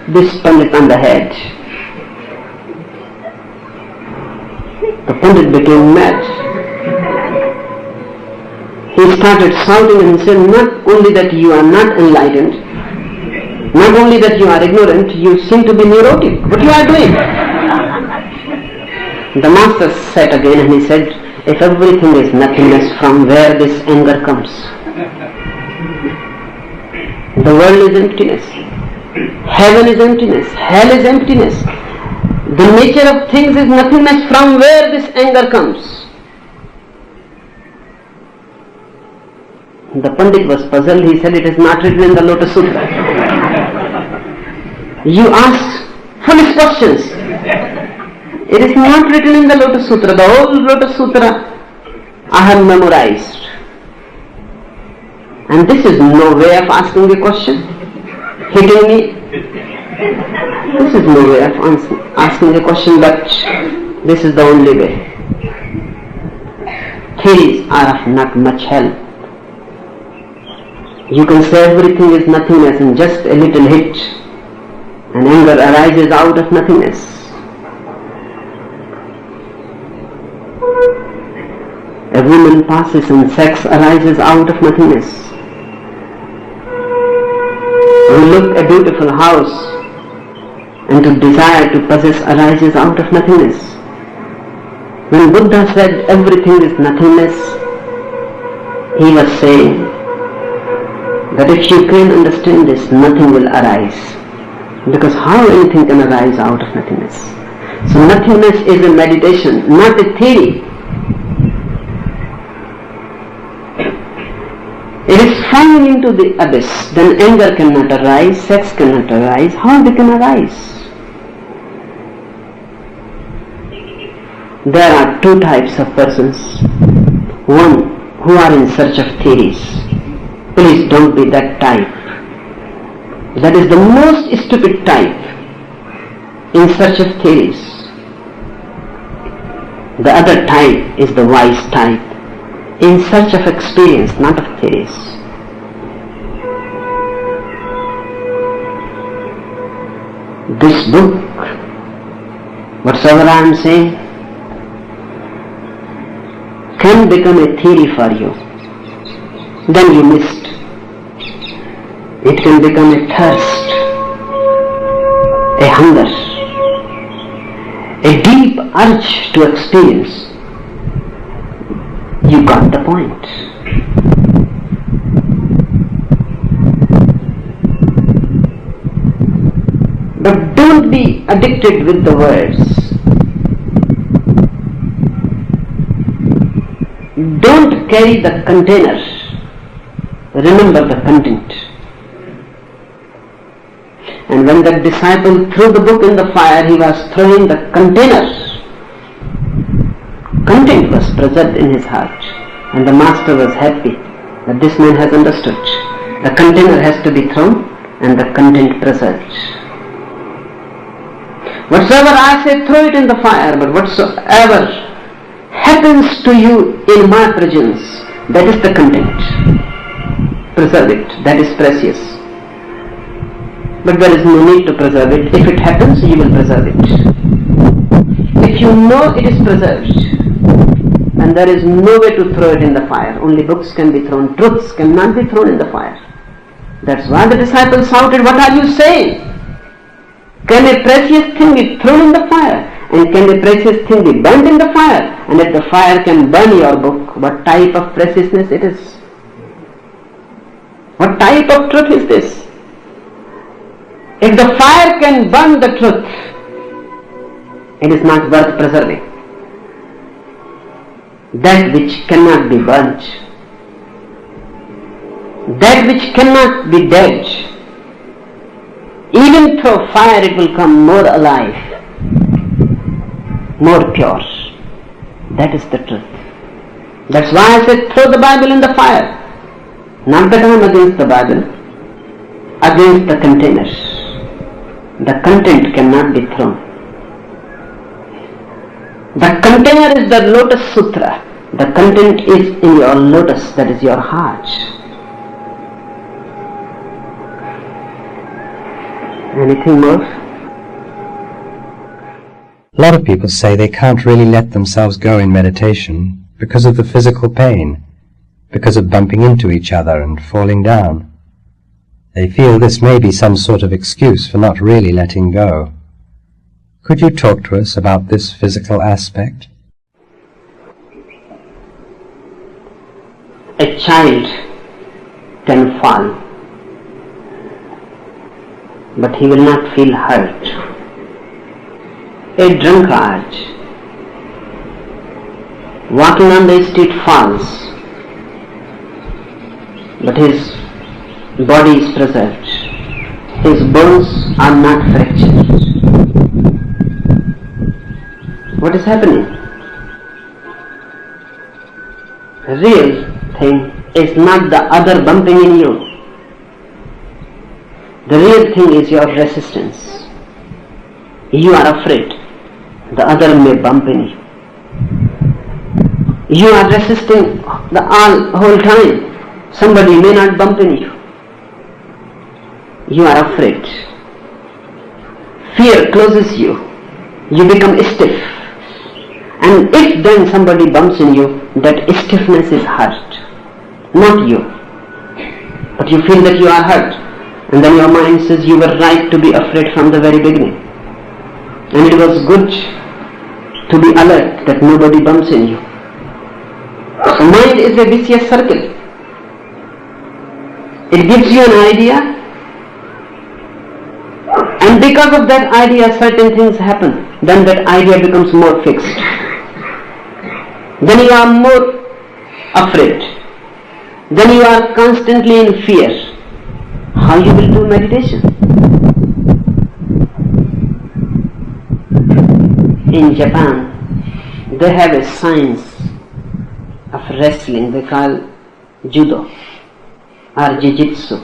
B: this Pandit on the head. The Pandit became mad. He started shouting and said, not only that you are not enlightened, not only that you are ignorant, you seem to be neurotic. What you are doing? The master sat again and he said, if everything is nothingness, from where this anger comes? The world is emptiness. Heaven is emptiness. Hell is emptiness. The nature of things is nothingness. From where this anger comes? The Pandit was puzzled. He said, it is not written in the Lotus Sutra. You ask foolish questions. It is not written in the Lotus Sutra. The whole Lotus Sutra I have memorized. And this is no way of asking a question. Hitting me. This is no way of asking a question, but this is the only way. Theories are of not much help. You can say everything is nothingness and just a little hit, and anger arises out of nothingness. A woman passes and sex arises out of nothingness. We look a beautiful house and to desire to possess arises out of nothingness. When Buddha said everything is nothingness, he was saying that if you can understand this, nothing will arise. Because how anything can arise out of nothingness? So nothingness is a meditation, not a theory. It is falling into the abyss. Then anger cannot arise, sex cannot arise. How they can arise? There are two types of persons. One, who are in search of theories. Please don't be that type. That is the most stupid type, in search of theories. The other type is the wise type, in search of experience, not of theories. This book, whatsoever I am saying, can become a theory for you. Then you missed. It can become a thirst, a hunger, a deep urge to experience. You got the point. But don't be addicted with the words. Don't carry the container. Remember the content. And when that disciple threw the book in the fire, he was throwing the container. Content was preserved in his heart. And the master was happy that this man has understood. The container has to be thrown and the content preserved. Whatsoever I say, throw it in the fire, but whatsoever happens to you in my presence, that is the content. Preserve it, that is precious. But there is no need to preserve it. If it happens, you will preserve it. If you know it is preserved, and there is no way to throw it in the fire, only books can be thrown, truths cannot be thrown in the fire. That's why the disciples shouted, what are you saying? Can a precious thing be thrown in the fire? And can a precious thing be burnt in the fire? And if the fire can burn your book, what type of preciousness it is? What type of truth is this? If the fire can burn the truth, it is not worth preserving. That which cannot be burnt, that which cannot be dead, even through fire it will come more alive, more pure. That is the truth. That's why I said throw the Bible in the fire. Not that I am against the Bible, against the containers. The content cannot be thrown. The container is the Lotus Sutra. The content is in your lotus, that is your heart. Anything more?
A: A lot of people say they can't really let themselves go in meditation because of the physical pain, because of bumping into each other and falling down. They feel this may be some sort of excuse for not really letting go. Could you talk to us about this physical aspect?
B: A child can fall, but he will not feel hurt. A drunkard walking on the street falls, but his body is preserved. His bones are not fractured. What is happening? The real thing is not the other bumping in you. The real thing is your resistance. You are afraid the other may bump in you. You are resisting the whole time. Somebody may not bump in you. You are afraid. Fear closes you. You become stiff. And if then somebody bumps in you, that stiffness is hurt. Not you. But you feel that you are hurt. And then your mind says you were right to be afraid from the very beginning. And it was good to be alert that nobody bumps in you. So mind is a vicious circle. It gives you an idea, and because of that idea certain things happen. Then that idea becomes more fixed. Then you are more afraid. Then you are constantly in fear. How you will do meditation? In Japan, they have a science of wrestling they call judo or jiu-jitsu.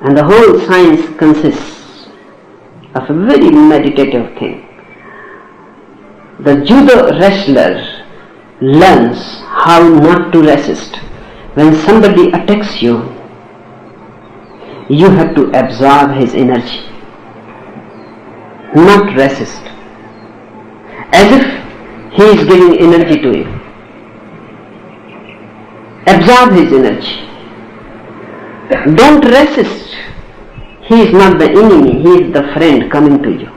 B: And the whole science consists of a very meditative thing. The judo wrestler learns how not to resist. When somebody attacks you, you have to absorb his energy, not resist. As if he is giving energy to you. Absorb his energy. Don't resist. He is not the enemy, he is the friend coming to you.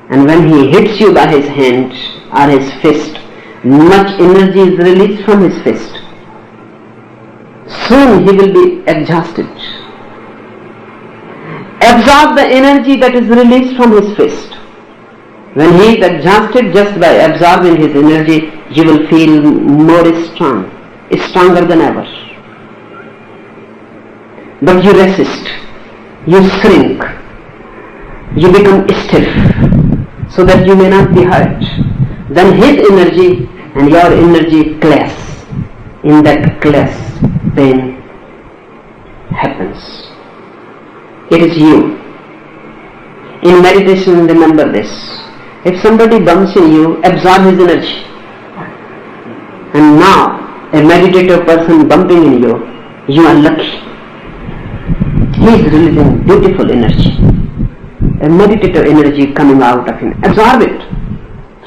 B: And when he hits you by his hand or his fist, much energy is released from his fist. Soon he will be exhausted. Absorb the energy that is released from his fist. When he is exhausted, just by absorbing his energy, you will feel more strong, stronger than ever. But you resist, you shrink, you become stiff, so that you may not be hurt. Then his energy and your energy clash. In that clash, pain happens. It is you. In meditation, remember this. If somebody bumps in you, absorb his energy. And now, a meditative person bumping in you, you are lucky. He is releasing beautiful energy. A meditative energy coming out of him. Absorb it.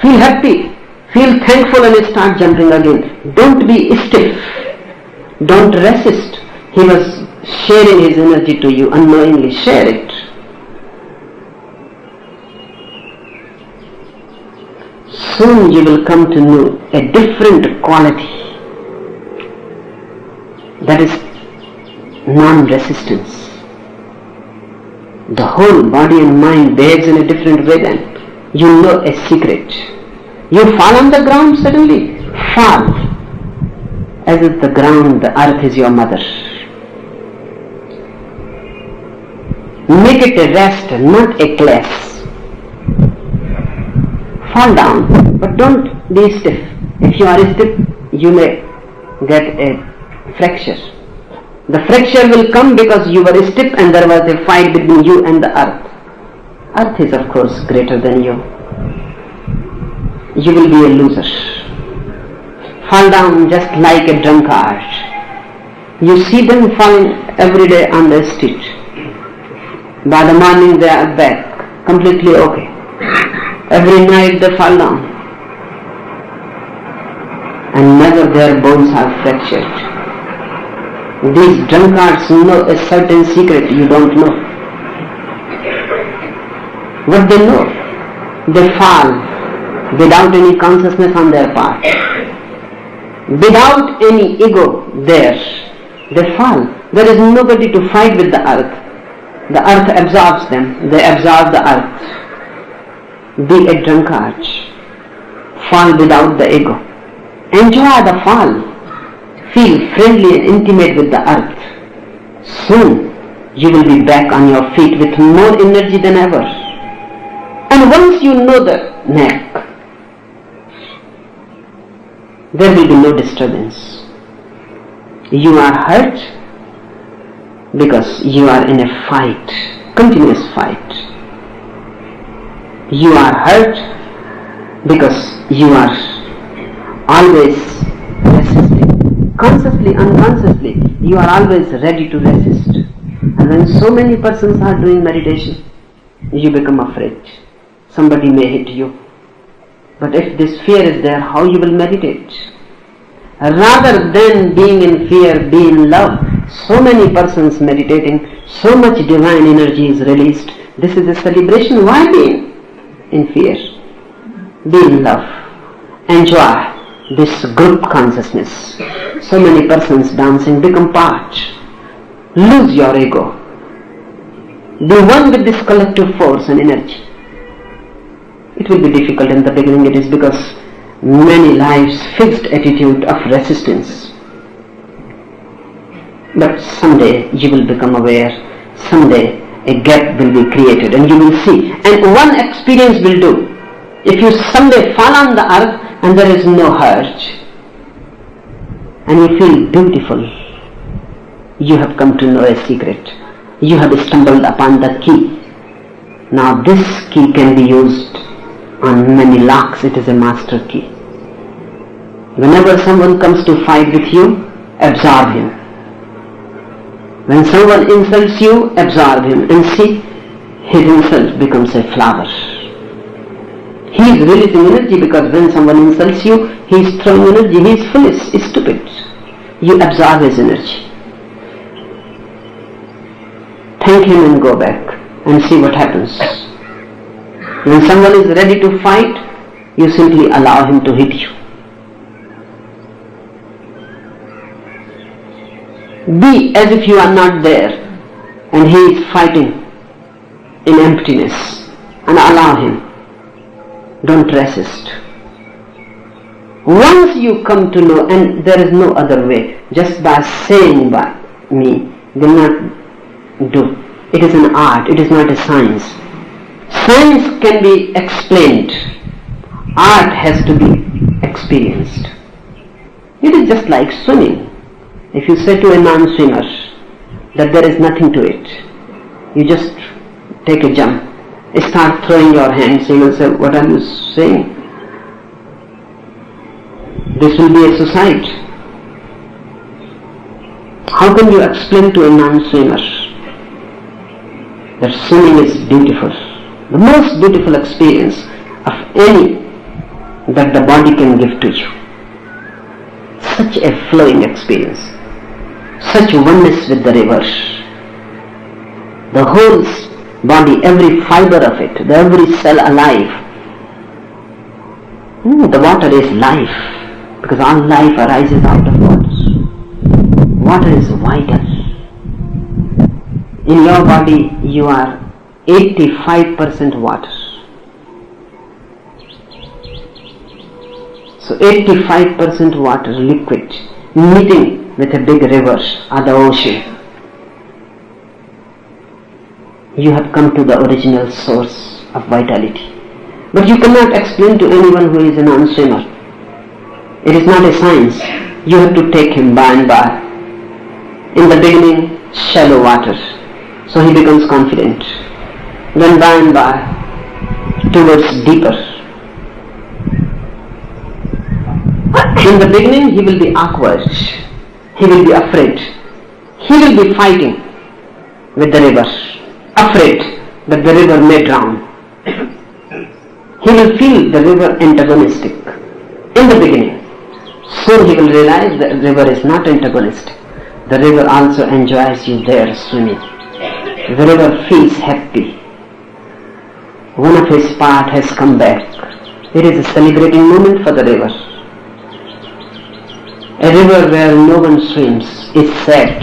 B: Feel happy. Feel thankful and start jumping again. Don't be stiff. Don't resist. He was sharing his energy to you unknowingly. Share it. Soon you will come to know a different quality. That is non-resistance. The whole body and mind behaves in a different way then. You know a secret. You fall on the ground suddenly. Fall. As if the ground, the earth is your mother. Make it a rest, not a class. Fall down, but don't be stiff. If you are stiff, you may get a fracture. The fracture will come because you were stiff and there was a fight between you and the earth. Earth is of course greater than you. You will be a loser. Fall down just like a drunkard. You see them falling every day on the street. By the morning they are back, completely okay. Every night they fall down. And never their bones are fractured. These drunkards know a certain secret you don't know. What they know? They fall without any consciousness on their part. Without any ego there. They fall. There is nobody to fight with the earth. The earth absorbs them. They absorb the earth. Be a drunkard. Fall without the ego. Enjoy the fall. Feel friendly and intimate with the earth. Soon you will be back on your feet with more energy than ever. And once you know the knack, there will be no disturbance. You are hurt because you are in a fight, continuous fight. You are hurt because you are always resisting. Consciously, unconsciously, you are always ready to resist. And when so many persons are doing meditation, you become afraid. Somebody may hit you. But if this fear is there, how you will meditate? Rather than being in fear, be in love. So many persons meditating, so much divine energy is released. This is a celebration. Why be in fear? Be in love. Enjoy this group consciousness. So many persons dancing, become part. Lose your ego. Be one with this collective force and energy. It will be difficult in the beginning. It is because many lives fixed attitude of resistance. But someday you will become aware. Someday a gap will be created and you will see. And one experience will do. If you someday fall on the earth and there is no hurt, and you feel beautiful, you have come to know a secret. You have stumbled upon the key. Now this key can be used on many locks. It is a master key. Whenever someone comes to fight with you, absorb him. When someone insults you, absorb him and see his insult becomes a flower. He is releasing energy because when someone insults you, he is throwing energy. He is foolish, stupid. You absorb his energy. Thank him and go back and see what happens. When someone is ready to fight, you simply allow him to hit you. Be as if you are not there and he is fighting in emptiness, and allow him. Don't resist. Once you come to know, and there is no other way, just by saying by me will not do. It is an art, it is not a science. Science can be explained. Art has to be experienced. It is just like swimming. If you say to a non-swimmer that there is nothing to it, you just take a jump, start throwing your hands, you will say, what are you saying? This will be a suicide. How can you explain to a non-swimmer that swimming is beautiful? The most beautiful experience of any that the body can give to you. Such a flowing experience, such oneness with the river. The whole body, every fiber of it, every cell alive. The water is life, because all life arises out of water. Water is vital. In your body, you are 85% water. So 85% water, liquid, meeting with a big river or the ocean. You have come to the original source of vitality. But you cannot explain to anyone who is a non-swimmer. It is not a science. You have to take him by and by. In the beginning, shallow water, so he becomes confident. Then by and by, towards deeper. In the beginning, he will be awkward. He will be afraid. He will be fighting with the river, afraid that the river may drown. He will feel the river antagonistic in the beginning. Soon he will realize that the river is not antagonistic. The river also enjoys you there swimming. The river feels happy. One of his part has come back. It is a celebrating moment for the river. A river where no one swims is sad,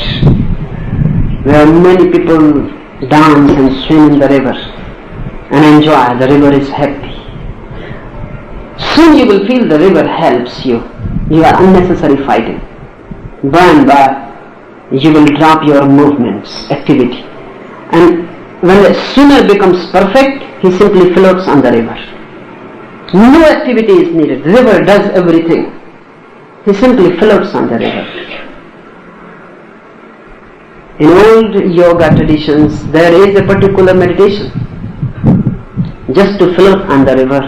B: where many people dance and swim in the river and enjoy. The river is happy. Soon you will feel the river helps you. You are unnecessary fighting. By and by, you will drop your movements, activity. And when a swimmer becomes perfect, he simply floats on the river. No activity is needed. The river does everything. He simply floats on the river. In old yoga traditions, there is a particular meditation just to float on the river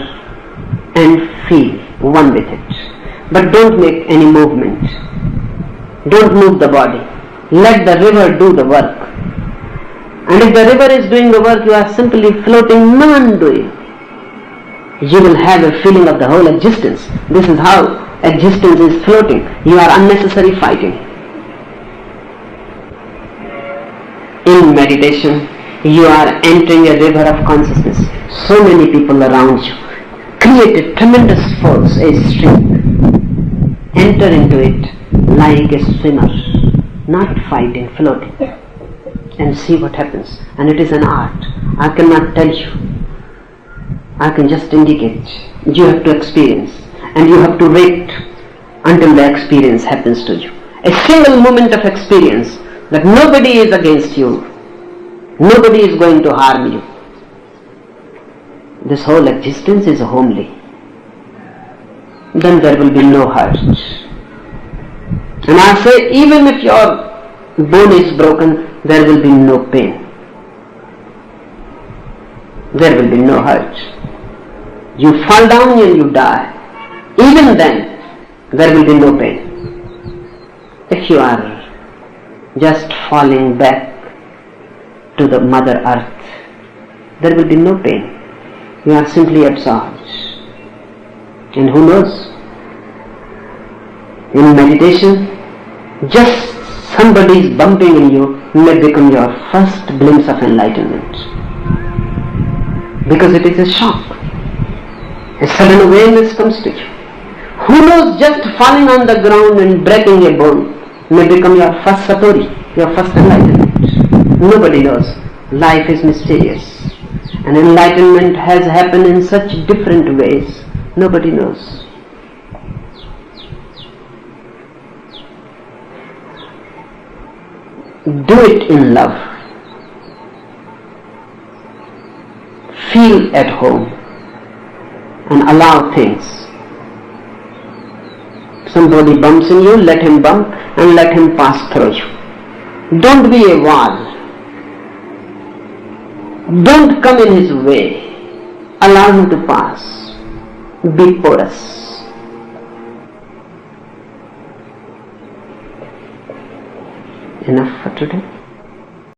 B: and feel one with it. But don't make any movement. Don't move the body. Let the river do the work. And if the river is doing the work, you are simply floating, non-doing. You will have a feeling of the whole existence. This is how existence is floating. You are unnecessary fighting. In meditation, you are entering a river of consciousness. So many people around you. Create a tremendous force, a stream. Enter into it like a swimmer, not fighting, floating. And see what happens. And it is an art. I cannot tell you. I can just indicate. You have to experience. And you have to wait until the experience happens to you. A single moment of experience that nobody is against you. Nobody is going to harm you. This whole existence is homely. Then there will be no hurt. And I say, even if your bone is broken, there will be no pain. There will be no hurt. You fall down and you die. Even then, there will be no pain. If you are just falling back to the Mother Earth, there will be no pain. You are simply absorbed. And who knows? In meditation, just somebody is bumping in you may become your first glimpse of enlightenment. Because it is a shock. A sudden awareness comes to you. Who knows, just falling on the ground and breaking a bone may become your first satori, your first enlightenment. Nobody knows. Life is mysterious. And enlightenment has happened in such different ways. Nobody knows. Do it in love. Feel at home and allow things Somebody bumps in you, let him bump and let him pass through you. Don't be a wall. Don't come in his way. Allow him to pass. Be porous. Enough for today.